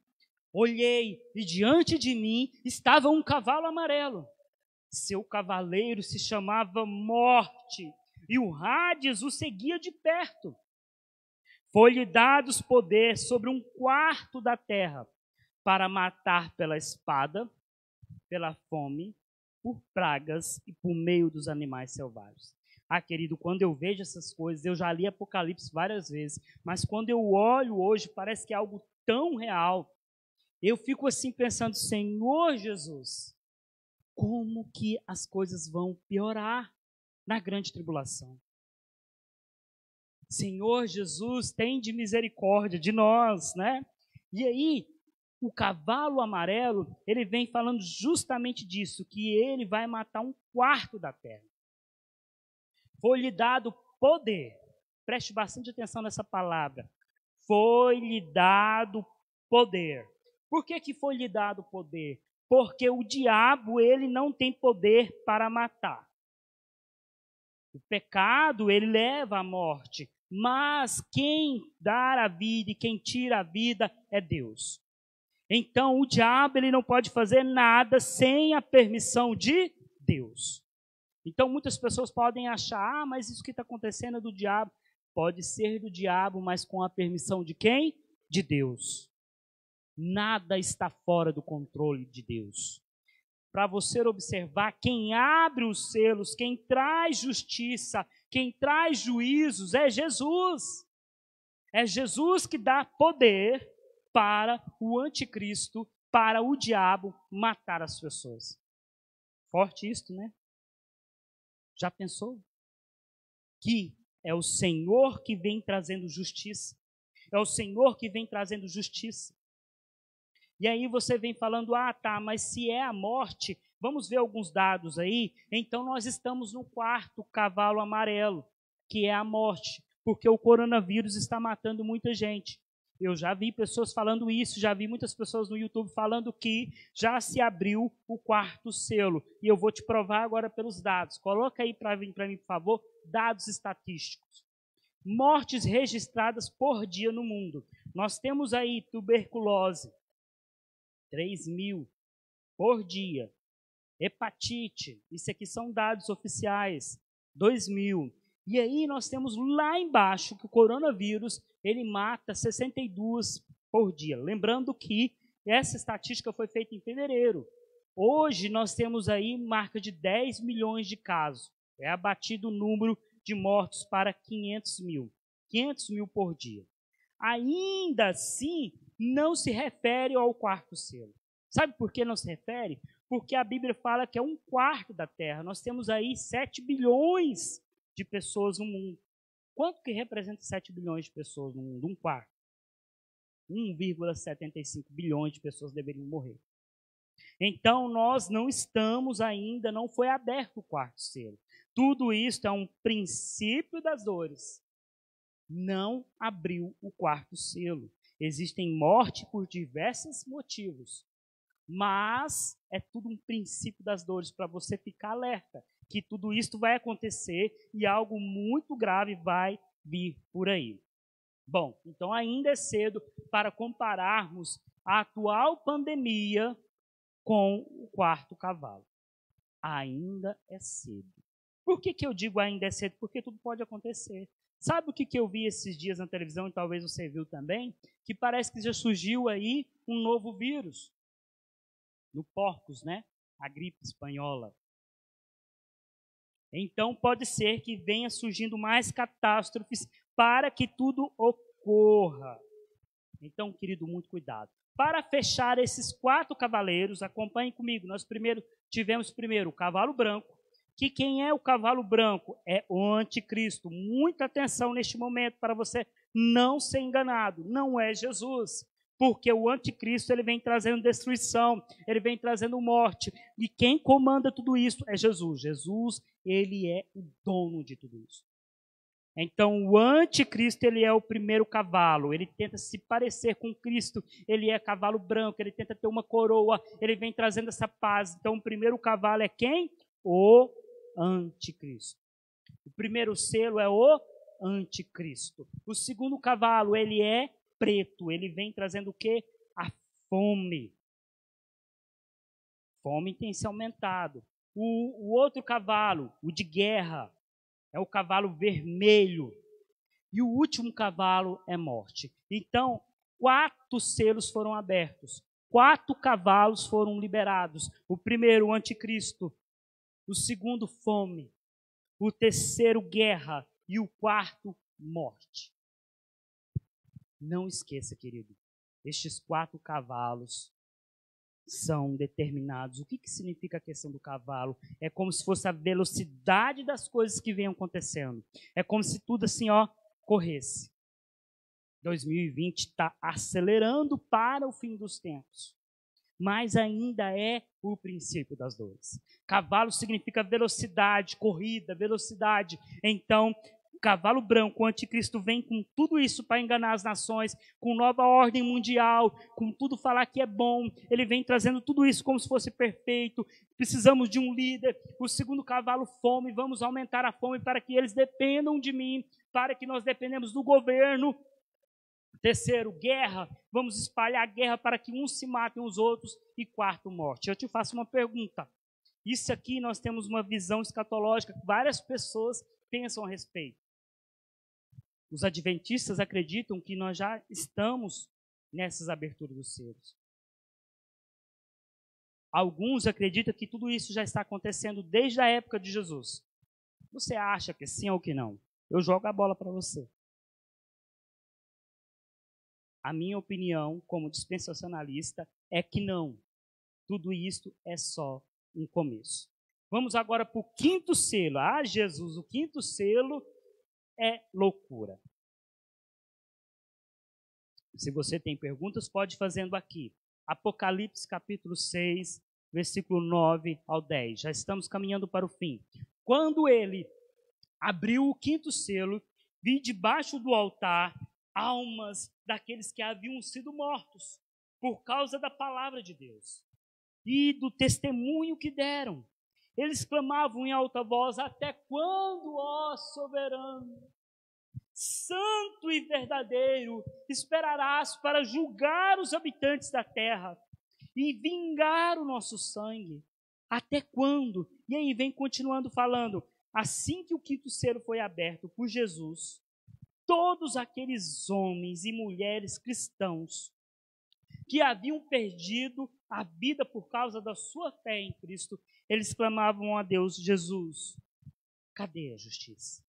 Olhei e diante de mim estava um cavalo amarelo. Seu cavaleiro se chamava Morte e o Hades o seguia de perto. Foi-lhe dados poder sobre um quarto da terra para matar pela espada, pela fome, por pragas e por meio dos animais selvagens. Ah, querido, quando eu vejo essas coisas, eu já li Apocalipse várias vezes, mas quando eu olho hoje, parece que é algo tão real. Eu fico assim pensando, Senhor Jesus, como que as coisas vão piorar na grande tribulação? Senhor Jesus, tem de misericórdia de nós, né? E aí, o cavalo amarelo, ele vem falando justamente disso, que ele vai matar um quarto da terra. Foi-lhe dado poder. Preste bastante atenção nessa palavra. Foi-lhe dado poder. Por que foi-lhe dado poder? Porque o diabo, ele não tem poder para matar. O pecado, ele leva à morte. Mas quem dá a vida e quem tira a vida é Deus. Então, o diabo, ele não pode fazer nada sem a permissão de Deus. Então, muitas pessoas podem achar, mas isso que está acontecendo é do diabo. Pode ser do diabo, mas com a permissão de quem? De Deus. Nada está fora do controle de Deus. Para você observar, quem abre os selos, quem traz justiça, quem traz juízos é Jesus. É Jesus que dá poder para o anticristo, para o diabo matar as pessoas. Forte isto, né? Já pensou? Que é o Senhor que vem trazendo justiça. É o Senhor que vem trazendo justiça. E aí você vem falando, mas se é a morte, vamos ver alguns dados aí. Então nós estamos no quarto cavalo amarelo, que é a morte, porque o coronavírus está matando muita gente. Eu já vi pessoas falando isso, já vi muitas pessoas no YouTube falando que já se abriu o quarto selo. E eu vou te provar agora pelos dados. Coloca aí para mim, por favor, dados estatísticos. Mortes registradas por dia no mundo. Nós temos aí tuberculose, 3.000 por dia. Hepatite, isso aqui são dados oficiais, 2.000. E aí nós temos lá embaixo que o coronavírus, ele mata 62 por dia. Lembrando que essa estatística foi feita em fevereiro. Hoje nós temos aí marca de 10 milhões de casos. É abatido o número de mortos para 500.000. 500.000 por dia. Ainda assim, não se refere ao quarto selo. Sabe por que não se refere? Porque a Bíblia fala que é um quarto da terra. Nós temos aí 7 bilhões de pessoas no mundo. Quanto que representa 7 bilhões de pessoas no mundo? Um quarto. 1,75 bilhões de pessoas deveriam morrer. Então, nós não estamos ainda, não foi aberto o quarto selo. Tudo isso é um princípio das dores. Não abriu o quarto selo. Existem morte por diversos motivos. Mas é tudo um princípio das dores para você ficar alerta. Que tudo isso vai acontecer e algo muito grave vai vir por aí. Bom, então ainda é cedo para compararmos a atual pandemia com o quarto cavalo. Ainda é cedo. Por que eu digo ainda é cedo? Porque tudo pode acontecer. Sabe o que eu vi esses dias na televisão, e talvez você viu também? Que parece que já surgiu aí um novo vírus. No porcos, né? A gripe espanhola. Então pode ser que venha surgindo mais catástrofes para que tudo ocorra. Então, querido, muito cuidado. Para fechar esses 4 cavaleiros, acompanhem comigo, nós tivemos primeiro o cavalo branco, que quem é o cavalo branco? É o anticristo. Muita atenção neste momento para você não ser enganado, não é Jesus. Porque o anticristo ele vem trazendo destruição, ele vem trazendo morte. E quem comanda tudo isso é Jesus. Jesus, ele é o dono de tudo isso. Então, o anticristo, ele é o primeiro cavalo. Ele tenta se parecer com Cristo. Ele é cavalo branco, ele tenta ter uma coroa. Ele vem trazendo essa paz. Então, o primeiro cavalo é quem? O anticristo. O primeiro selo é o anticristo. O segundo cavalo, ele é preto. Ele vem trazendo o quê? A fome. Fome tem se aumentado. O outro cavalo, o de guerra, é o cavalo vermelho. E o último cavalo é morte. Então, 4 selos foram abertos. 4 cavalos foram liberados. O primeiro, o anticristo. O segundo, fome. O terceiro, guerra. E o quarto, morte. Não esqueça, querido, estes 4 cavalos são determinados. O que significa a questão do cavalo? É como se fosse a velocidade das coisas que vêm acontecendo. É como se tudo assim, corresse. 2020 está acelerando para o fim dos tempos. Mas ainda é o princípio das dores. Cavalo significa velocidade, corrida, velocidade. Então, o cavalo branco, o anticristo, vem com tudo isso para enganar as nações, com nova ordem mundial, com tudo falar que é bom. Ele vem trazendo tudo isso como se fosse perfeito. Precisamos de um líder. O segundo cavalo, fome. Vamos aumentar a fome para que eles dependam de mim, para que nós dependemos do governo. Terceiro, guerra. Vamos espalhar guerra para que uns se matem os outros. E quarto, morte. Eu te faço uma pergunta. Isso aqui nós temos uma visão escatológica que várias pessoas pensam a respeito. Os adventistas acreditam que nós já estamos nessas aberturas dos selos. Alguns acreditam que tudo isso já está acontecendo desde a época de Jesus. Você acha que sim ou que não? Eu jogo a bola para você. A minha opinião, como dispensacionalista, é que não. Tudo isso é só um começo. Vamos agora para o 5º selo. Ah, Jesus, o 5º selo é loucura. Se você tem perguntas, pode fazendo aqui. Apocalipse capítulo 6, versículo 9 ao 10. Já estamos caminhando para o fim. Quando ele abriu o 5º selo, vi debaixo do altar almas daqueles que haviam sido mortos por causa da palavra de Deus e do testemunho que deram. Eles clamavam em alta voz: até quando, ó soberano, santo e verdadeiro, esperarás para julgar os habitantes da terra e vingar o nosso sangue? Até quando? E aí vem continuando falando. Assim que o 5º selo foi aberto por Jesus, todos aqueles homens e mulheres cristãos que haviam perdido a vida por causa da sua fé em Cristo, eles clamavam a Deus: Jesus, cadê a justiça?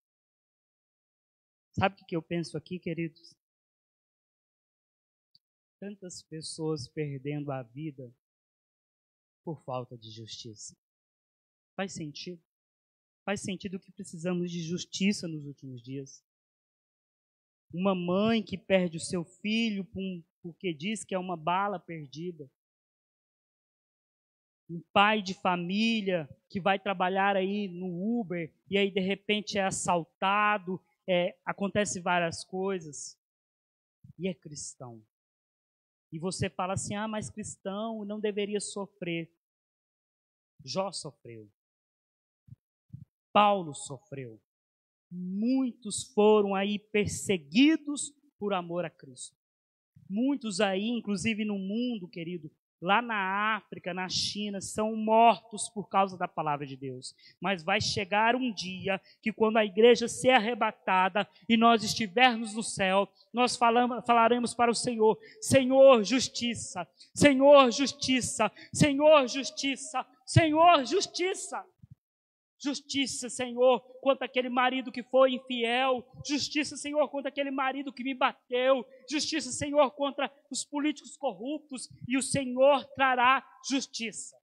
Sabe o que eu penso aqui, queridos? Tantas pessoas perdendo a vida por falta de justiça. Faz sentido? Faz sentido que precisamos de justiça nos últimos dias. Uma mãe que perde o seu filho porque diz que é uma bala perdida. Um pai de família que vai trabalhar aí no Uber e aí de repente é assaltado, acontece várias coisas. E é cristão. E você fala assim: ah, mas cristão não deveria sofrer. Jó sofreu. Paulo sofreu. Muitos foram aí perseguidos por amor a Cristo. Muitos aí, inclusive no mundo, querido, lá na África, na China, são mortos por causa da palavra de Deus. Mas vai chegar um dia que quando a igreja ser arrebatada e nós estivermos no céu, nós falaremos para o Senhor: Senhor, justiça, Senhor, justiça, Senhor, justiça, Senhor, justiça. Justiça, Senhor, contra aquele marido que foi infiel. Justiça, Senhor, contra aquele marido que me bateu. Justiça, Senhor, contra os políticos corruptos. E o Senhor trará justiça.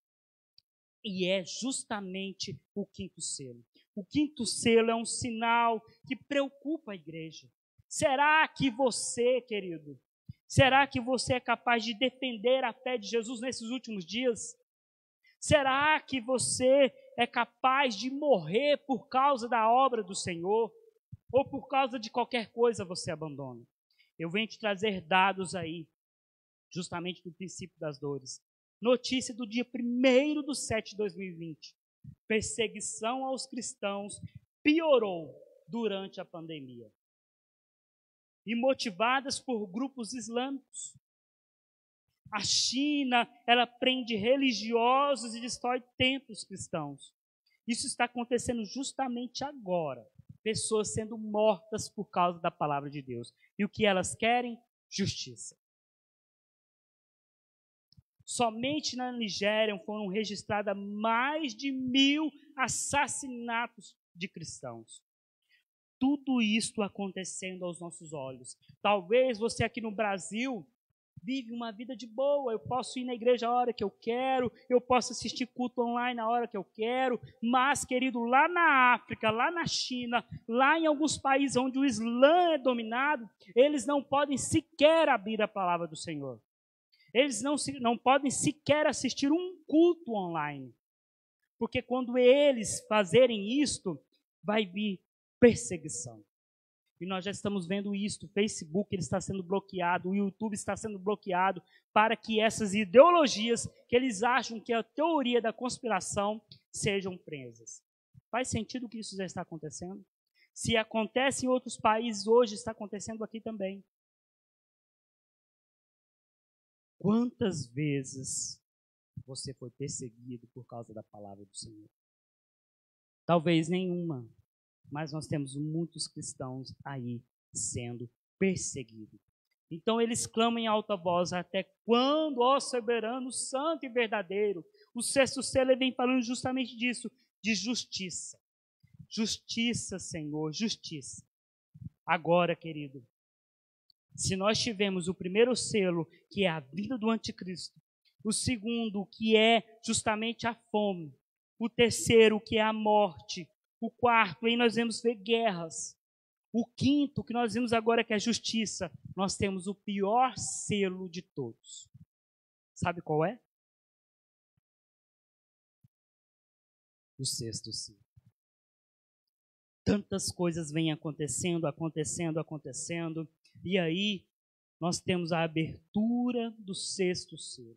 E é justamente o quinto selo. O quinto selo é um sinal que preocupa a igreja. Será que você, querido, será que você é capaz de defender a fé de Jesus nesses últimos dias? Será que você é capaz de morrer por causa da obra do Senhor? Ou por causa de qualquer coisa você abandona? Eu venho te trazer dados aí, justamente do princípio das dores. Notícia do dia 1º/7/2020. Perseguição aos cristãos piorou durante a pandemia. E motivadas por grupos islâmicos. A China, ela prende religiosos e destrói templos cristãos. Isso está acontecendo justamente agora. Pessoas sendo mortas por causa da palavra de Deus. E o que elas querem? Justiça. Somente na Nigéria foram registrados mais de 1.000 assassinatos de cristãos. Tudo isso acontecendo aos nossos olhos. Talvez você aqui no Brasil vive uma vida de boa. Eu posso ir na igreja a hora que eu quero, eu posso assistir culto online a hora que eu quero, mas, querido, lá na África, lá na China, lá em alguns países onde o Islã é dominado, eles não podem sequer abrir a palavra do Senhor. Eles não podem sequer assistir um culto online. Porque quando eles fazerem isto, vai vir perseguição. E nós já estamos vendo isso. O Facebook ele está sendo bloqueado, o YouTube está sendo bloqueado para que essas ideologias que eles acham que é a teoria da conspiração sejam presas. Faz sentido que isso já está acontecendo? Se acontece em outros países, hoje está acontecendo aqui também. Quantas vezes você foi perseguido por causa da palavra do Senhor? Talvez nenhuma. Mas nós temos muitos cristãos aí sendo perseguidos. Então eles clamam em alta voz: até quando, ó soberano, santo e verdadeiro? O sexto selo vem falando justamente disso, de justiça. Justiça, Senhor, justiça. Agora, querido, se nós tivermos o primeiro selo, que é a vinda do anticristo, o segundo, que é justamente a fome, o terceiro, que é a morte, o quarto, aí nós vamos ver guerras. O quinto, que nós vimos agora, que é a justiça. Nós temos o pior selo de todos. Sabe qual é? O sexto selo. Tantas coisas vêm acontecendo. E aí, nós temos a abertura do sexto selo.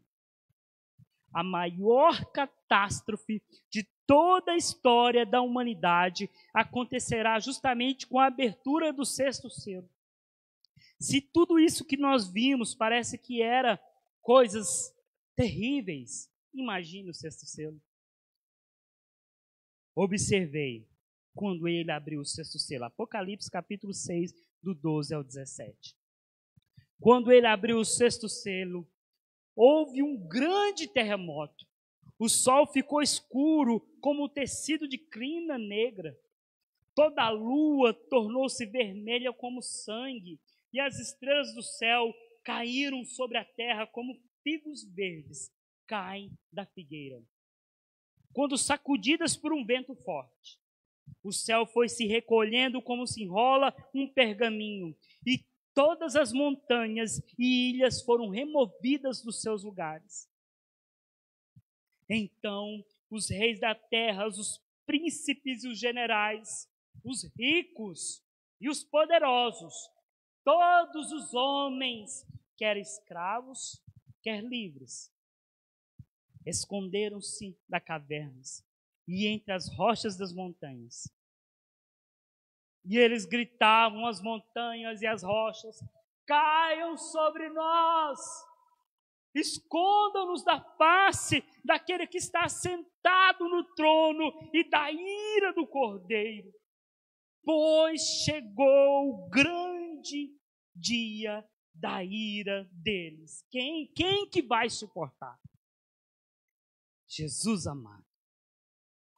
A maior catástrofe de toda a história da humanidade acontecerá justamente com a abertura do sexto selo. Se tudo isso que nós vimos parece que era coisas terríveis, imagine o sexto selo. Observei quando ele abriu o sexto selo. Apocalipse capítulo 6, do 12 ao 17. Quando ele abriu o sexto selo, houve um grande terremoto. O sol ficou escuro como o tecido de crina negra. Toda a lua tornou-se vermelha como sangue, e as estrelas do céu caíram sobre a terra como figos verdes caem da figueira. Quando sacudidas por um vento forte, o céu foi se recolhendo como se enrola um pergaminho, e todas as montanhas e ilhas foram removidas dos seus lugares. Então, os reis da terra, os príncipes e os generais, os ricos e os poderosos, todos os homens, quer escravos, quer livres, esconderam-se das cavernas e entre as rochas das montanhas. E eles gritavam às montanhas e às rochas: caiam sobre nós! Escondam-nos da face daquele que está sentado no trono e da ira do Cordeiro, pois chegou o grande dia da ira deles. Quem que vai suportar? Jesus amado.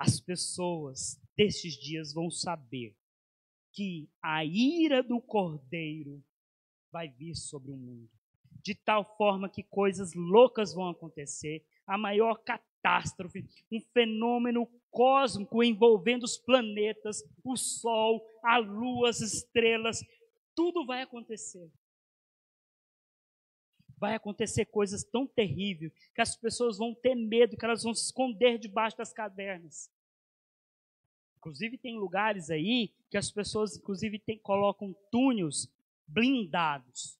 as pessoas destes dias vão saber que a ira do Cordeiro vai vir sobre o mundo. De tal forma que coisas loucas vão acontecer, a maior catástrofe, um fenômeno cósmico envolvendo os planetas, o Sol, a Lua, as estrelas, tudo vai acontecer. Vai acontecer coisas tão terríveis que as pessoas vão ter medo, que elas vão se esconder debaixo das cavernas. Inclusive tem lugares aí que as pessoas colocam túneis blindados.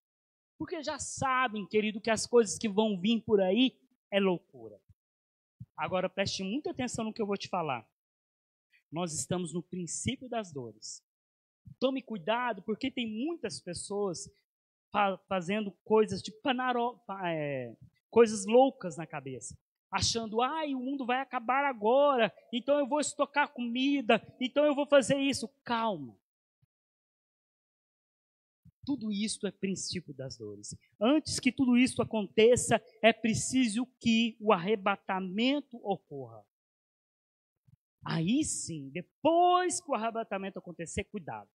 Porque já sabem, querido, que as coisas que vão vir por aí é loucura. Agora preste muita atenção no que eu vou te falar. Nós estamos no princípio das dores. Tome cuidado, porque tem muitas pessoas fazendo coisas de coisas loucas na cabeça. Achando, o mundo vai acabar agora, então eu vou estocar comida, então eu vou fazer isso. Calma. Tudo isso é princípio das dores. Antes que tudo isso aconteça, é preciso que o arrebatamento ocorra. Aí sim, depois que o arrebatamento acontecer, cuidado.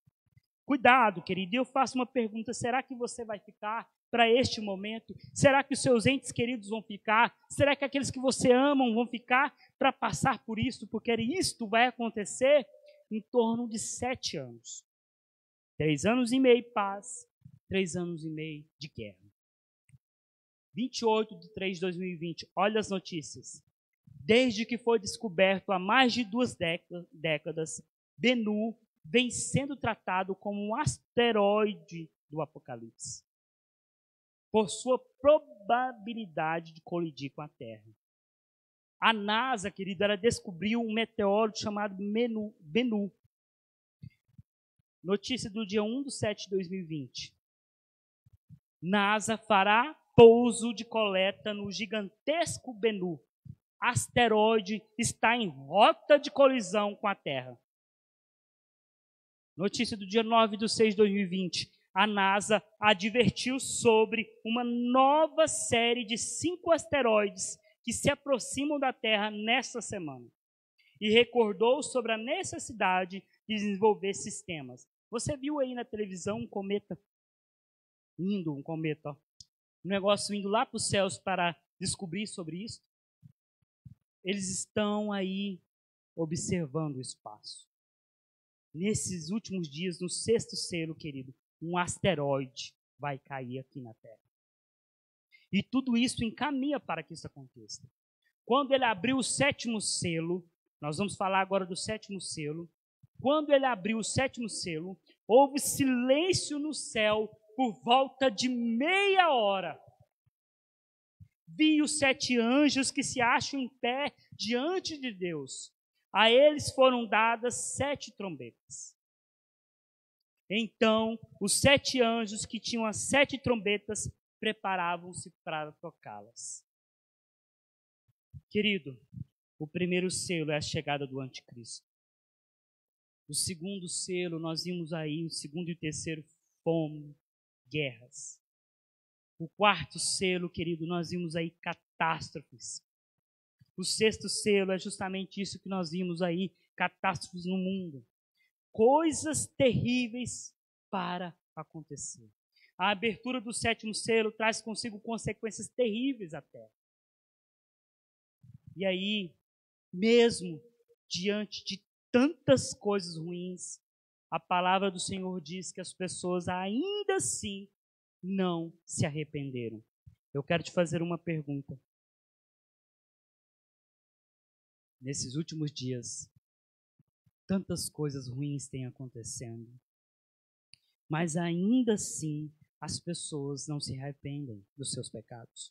Cuidado, querido. E eu faço uma pergunta: será que você vai ficar para este momento? Será que os seus entes queridos vão ficar? Será que aqueles que você ama vão ficar para passar por isso? Porque isto vai acontecer em torno de 7 anos. 3 anos e meio de paz, 3 anos e meio de guerra. 28/3/2020, olha as notícias. Desde que foi descoberto há mais de 2 décadas, Bennu vem sendo tratado como um asteroide do Apocalipse, por sua probabilidade de colidir com a Terra. A NASA, querido, ela descobriu um meteoro chamado Bennu. Notícia do dia 1/7/2020. NASA fará pouso de coleta no gigantesco Bennu. Asteroide está em rota de colisão com a Terra. Notícia do dia 9/6/2020. A NASA advertiu sobre uma nova série de 5 asteroides que se aproximam da Terra nesta semana. E recordou sobre a necessidade de desenvolver sistemas. Você viu aí na televisão um cometa indo, um negócio indo lá para os céus para descobrir sobre isso? Eles estão aí observando o espaço. Nesses últimos dias, no 6º selo, querido, um asteroide vai cair aqui na Terra. E tudo isso encaminha para que isso aconteça. Quando ele abriu o 7º selo, nós vamos falar agora do 7º selo. Quando ele abriu o 7º selo, houve silêncio no céu por volta de meia hora. Vi os 7 anjos que se acham em pé diante de Deus. A eles foram dadas 7 trombetas. Então, os 7 anjos que tinham as 7 trombetas preparavam-se para tocá-las. Querido, o primeiro selo é a chegada do anticristo. O segundo selo, nós vimos aí, o segundo e o terceiro, fome, guerras. O 4º selo, querido, nós vimos aí catástrofes. O 6º selo é justamente isso que nós vimos aí, catástrofes no mundo. Coisas terríveis para acontecer. A abertura do 7º selo traz consigo consequências terríveis à Terra. E aí, mesmo diante de tantas coisas ruins, a palavra do Senhor diz que as pessoas ainda assim não se arrependeram. Eu quero te fazer uma pergunta. Nesses últimos dias, tantas coisas ruins têm acontecendo, mas ainda assim as pessoas não se arrependem dos seus pecados.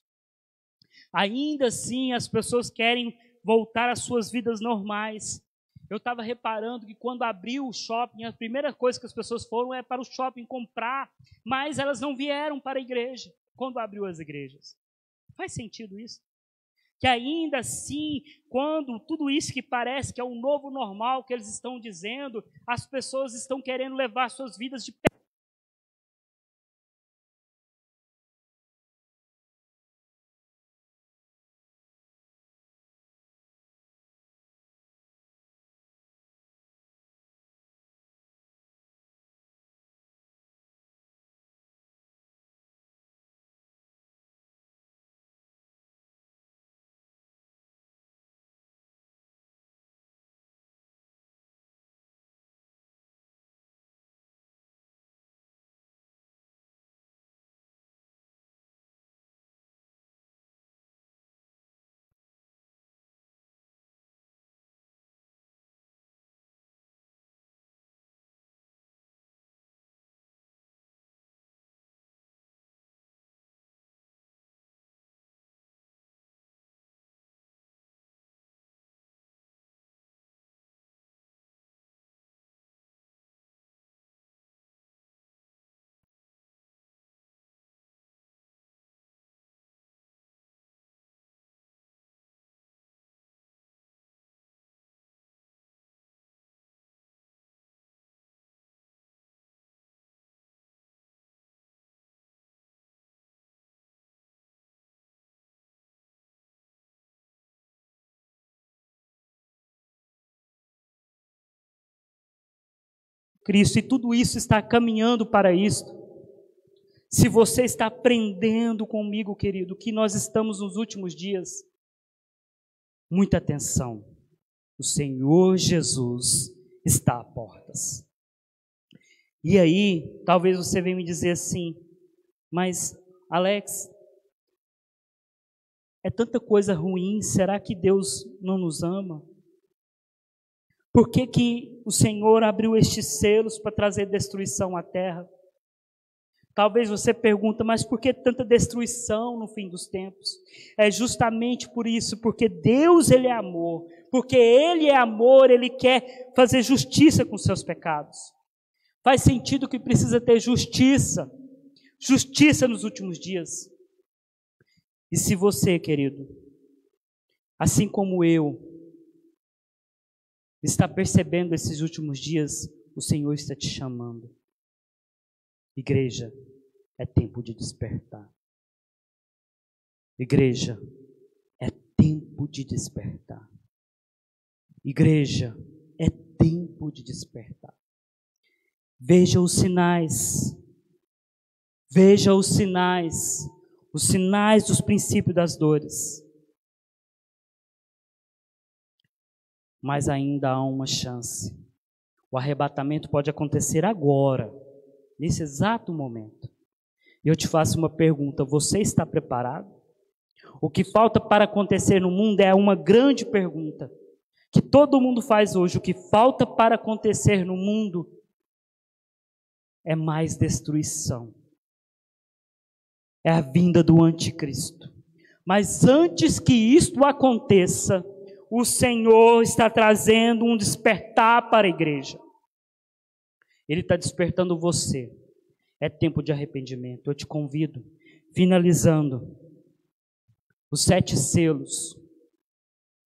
Ainda assim as pessoas querem voltar às suas vidas normais. Eu estava reparando que quando abriu o shopping, a primeira coisa que as pessoas foram é para o shopping comprar, mas elas não vieram para a igreja quando abriu as igrejas. Faz sentido isso? Que ainda assim, quando tudo isso que parece que é o novo normal que eles estão dizendo, as pessoas estão querendo levar suas vidas de pé. Cristo, e tudo isso está caminhando para isto. Se você está aprendendo comigo, querido, que nós estamos nos últimos dias, muita atenção, o Senhor Jesus está a portas. E aí, talvez você venha me dizer assim, mas Alex, é tanta coisa ruim, será que Deus não nos ama? Por que que o Senhor abriu estes selos para trazer destruição à terra? Talvez você pergunte, mas por que tanta destruição no fim dos tempos? É justamente por isso, porque Deus, Ele é amor. Porque Ele é amor, Ele quer fazer justiça com seus pecados. Faz sentido que precisa ter justiça. Justiça nos últimos dias. E se você, querido, assim como eu, está percebendo esses últimos dias, o Senhor está te chamando. Igreja, é tempo de despertar. Igreja, é tempo de despertar. Igreja, é tempo de despertar. Veja os sinais. Veja os sinais dos princípios das dores. Mas ainda há uma chance. O arrebatamento pode acontecer agora, nesse exato momento. E eu te faço uma pergunta, você está preparado? O que falta para acontecer no mundo é uma grande pergunta, que todo mundo faz hoje. O que falta para acontecer no mundo é mais destruição. É a vinda do anticristo. Mas antes que isto aconteça, o Senhor está trazendo um despertar para a igreja. Ele está despertando você. É tempo de arrependimento. Eu te convido, finalizando, os 7 selos.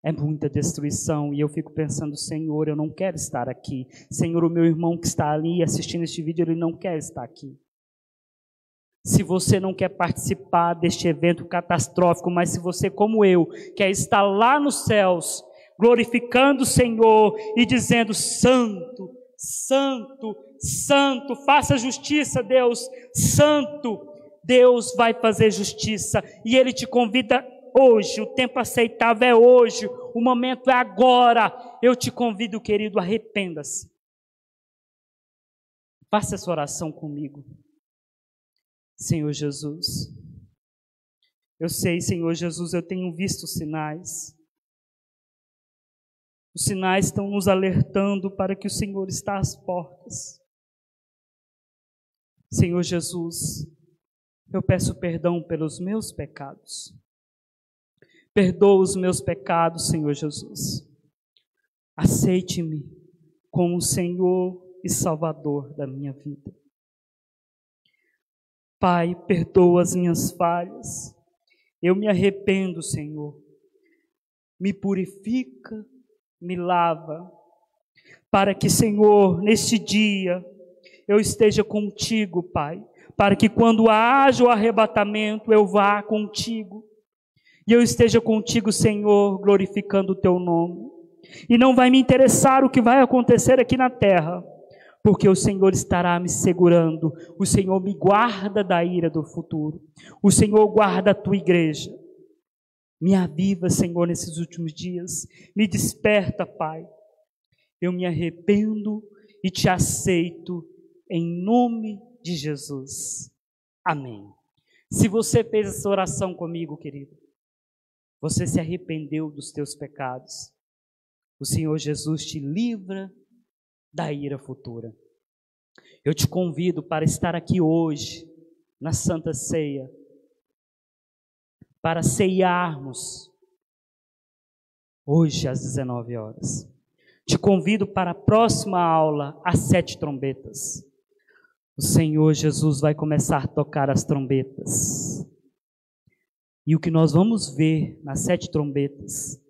É muita destruição. E eu fico pensando, Senhor, eu não quero estar aqui. Senhor, o meu irmão que está ali assistindo este vídeo, ele não quer estar aqui. Se você não quer participar deste evento catastrófico, mas se você, como eu, quer estar lá nos céus, glorificando o Senhor e dizendo, Santo, Santo, Santo, faça justiça, Deus, Santo, Deus vai fazer justiça, e Ele te convida hoje, o tempo aceitável é hoje, o momento é agora. Eu te convido, querido, arrependa-se. Faça essa oração comigo. Senhor Jesus, eu sei, Senhor Jesus, eu tenho visto sinais. Os sinais estão nos alertando para que o Senhor está às portas. Senhor Jesus, eu peço perdão pelos meus pecados. Perdoa os meus pecados, Senhor Jesus. Aceite-me como o Senhor e Salvador da minha vida. Pai, perdoa as minhas falhas. Eu me arrependo, Senhor. Me purifica, me lava, para que, Senhor, neste dia, eu esteja contigo, Pai, para que quando haja o arrebatamento, eu vá contigo, e eu esteja contigo, Senhor, glorificando o teu nome, e não vai me interessar o que vai acontecer aqui na terra, porque o Senhor estará me segurando, o Senhor me guarda da ira do futuro, o Senhor guarda a tua igreja. Me aviva, Senhor, nesses últimos dias, me desperta, Pai. Eu me arrependo e te aceito em nome de Jesus. Amém. Se você fez essa oração comigo, querido, você se arrependeu dos teus pecados, o Senhor Jesus te livra da ira futura. Eu te convido para estar aqui hoje, na Santa Ceia, para ceiarmos, hoje às 19 horas. Te convido para a próxima aula, às 7 trombetas. O Senhor Jesus vai começar a tocar as trombetas. E o que nós vamos ver nas 7 trombetas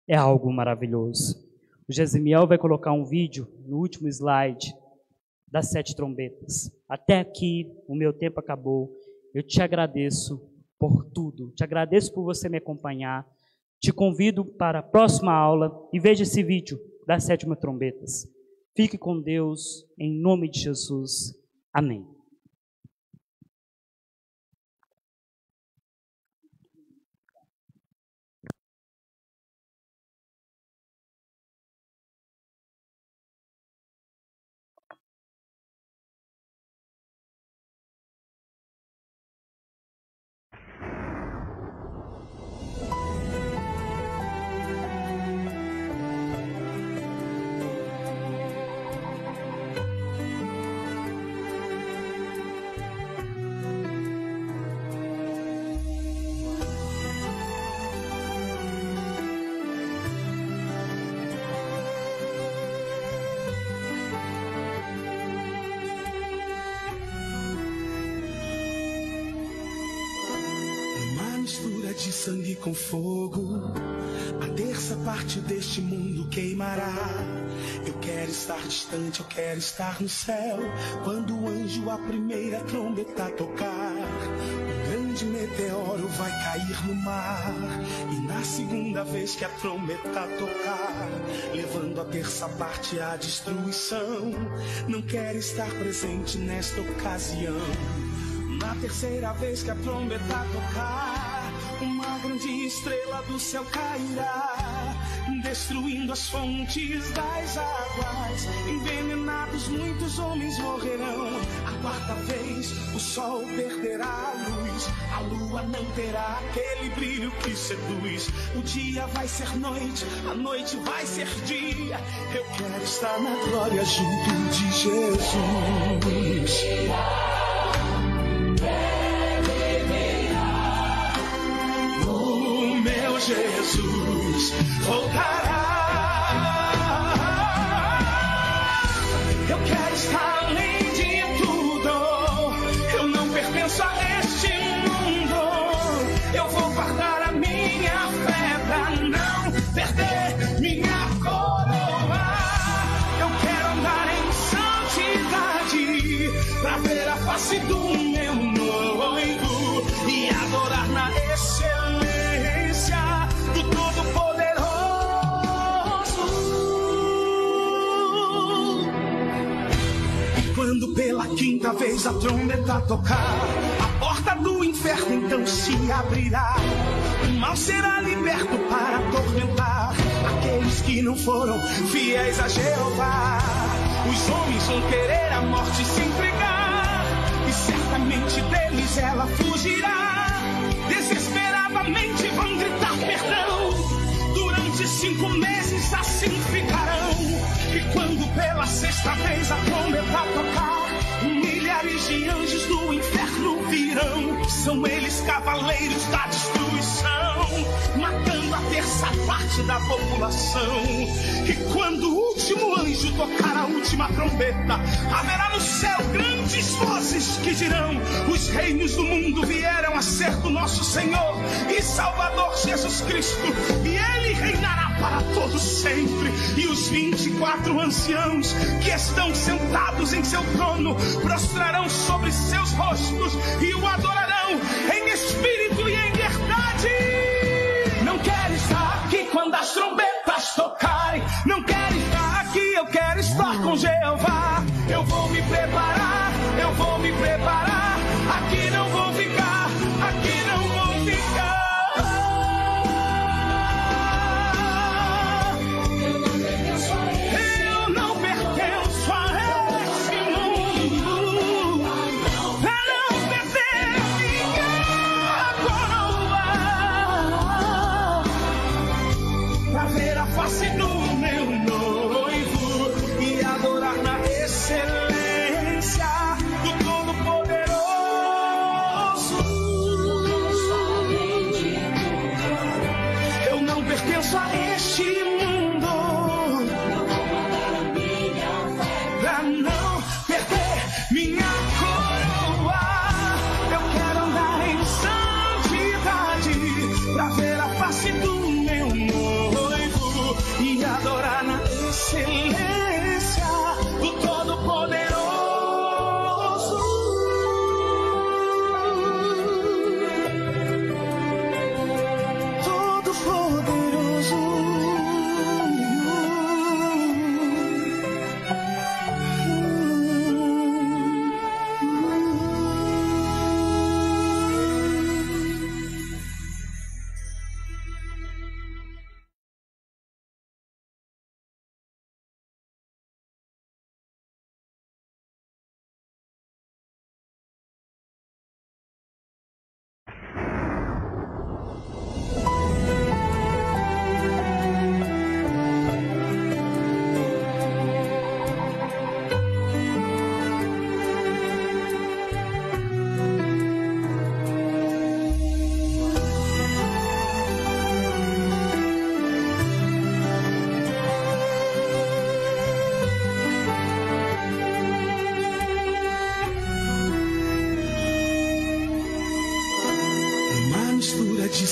é algo maravilhoso. O Gesimiel vai colocar um vídeo no último slide das 7 trombetas. Até aqui, o meu tempo acabou. Eu te agradeço por tudo. Te agradeço por você me acompanhar. Te convido para a próxima aula e veja esse vídeo das 7 trombetas. Fique com Deus, em nome de Jesus. Amém. De sangue com fogo, a terça parte deste mundo queimará. Eu quero estar distante, eu quero estar no céu, quando o anjo a primeira trombeta tocar. Um grande meteoro vai cair no mar, e na segunda vez que a trombeta tocar, levando a terça parte à destruição. Não quero estar presente nesta ocasião. Na terceira vez que a trombeta tocar, uma grande estrela do céu cairá, destruindo as fontes das águas. Envenenados muitos homens morrerão. A quarta vez o sol perderá a luz, a lua não terá aquele brilho que seduz. O dia vai ser noite, a noite vai ser dia. Eu quero estar na glória junto de Jesus. Jesus voltará. Eu quero estar além de tudo. Eu não pertenço a este mundo. Eu vou guardar a minha fé pra não perder minha coroa. Eu quero andar em santidade pra ver a face do meu noivo e adorar na excelência do Todo-Poderoso. E quando pela quinta vez a trombeta tocar, a porta do inferno então se abrirá. O mal será liberto para atormentar aqueles que não foram fiéis a Jeová. Os homens vão querer a morte se entregar, e certamente deles ela fugirá. Desesperadamente vão gritar perdão. Durante 5 meses assim ficarão. E quando pela sexta vez a trombeta tocar, milhares de anjos do inferno virão. São eles cavaleiros da destruição, matando a terça parte da população. E quando o último anjo tocar a última trombeta, haverá no céu grandes vozes que dirão: os reinos do mundo vieram a ser do nosso Senhor e Salvador Jesus Cristo, e Ele reinará para todos sempre. E os 24 anciãos que estão sentados em seu trono prostrarão sobre seus rostos e o adorarão em espírito e em verdade. Não quero estar aqui quando as trombetas tocarem. Não quero estar aqui, eu quero estar com Jeová. Eu vou me preparar, eu vou me preparar. Aqui não vou ficar, aqui não vou ficar. Eu não pertenço a este mundo, pra não perder minha coroa, pra ver a face do meu noivo e adorar na excelência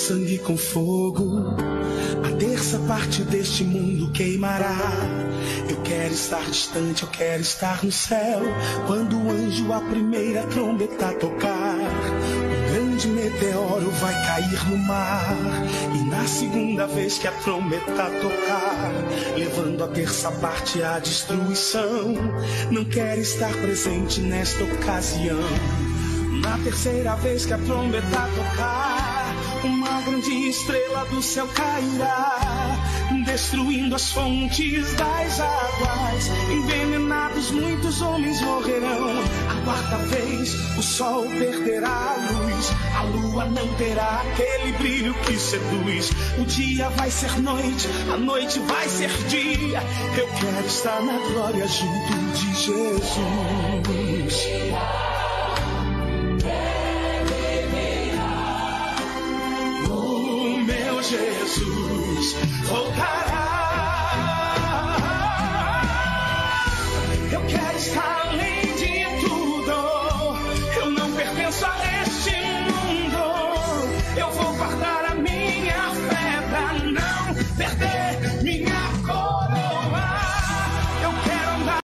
sangue com fogo, a terça parte deste mundo queimará. Eu quero estar distante, eu quero estar no céu, quando o anjo a primeira trombeta tocar. Um grande meteoro vai cair no mar, e na segunda vez que a trombeta tocar, levando a terça parte à destruição. Não quero estar presente nesta ocasião. Na terceira vez que a trombeta tocar, uma grande estrela do céu cairá, destruindo as fontes das águas. Envenenados muitos homens morrerão. A quarta vez o sol perderá a luz, a lua não terá aquele brilho que seduz. O dia vai ser noite, a noite vai ser dia. Eu quero estar na glória junto de Jesus. Jesus voltará. Eu quero estar ali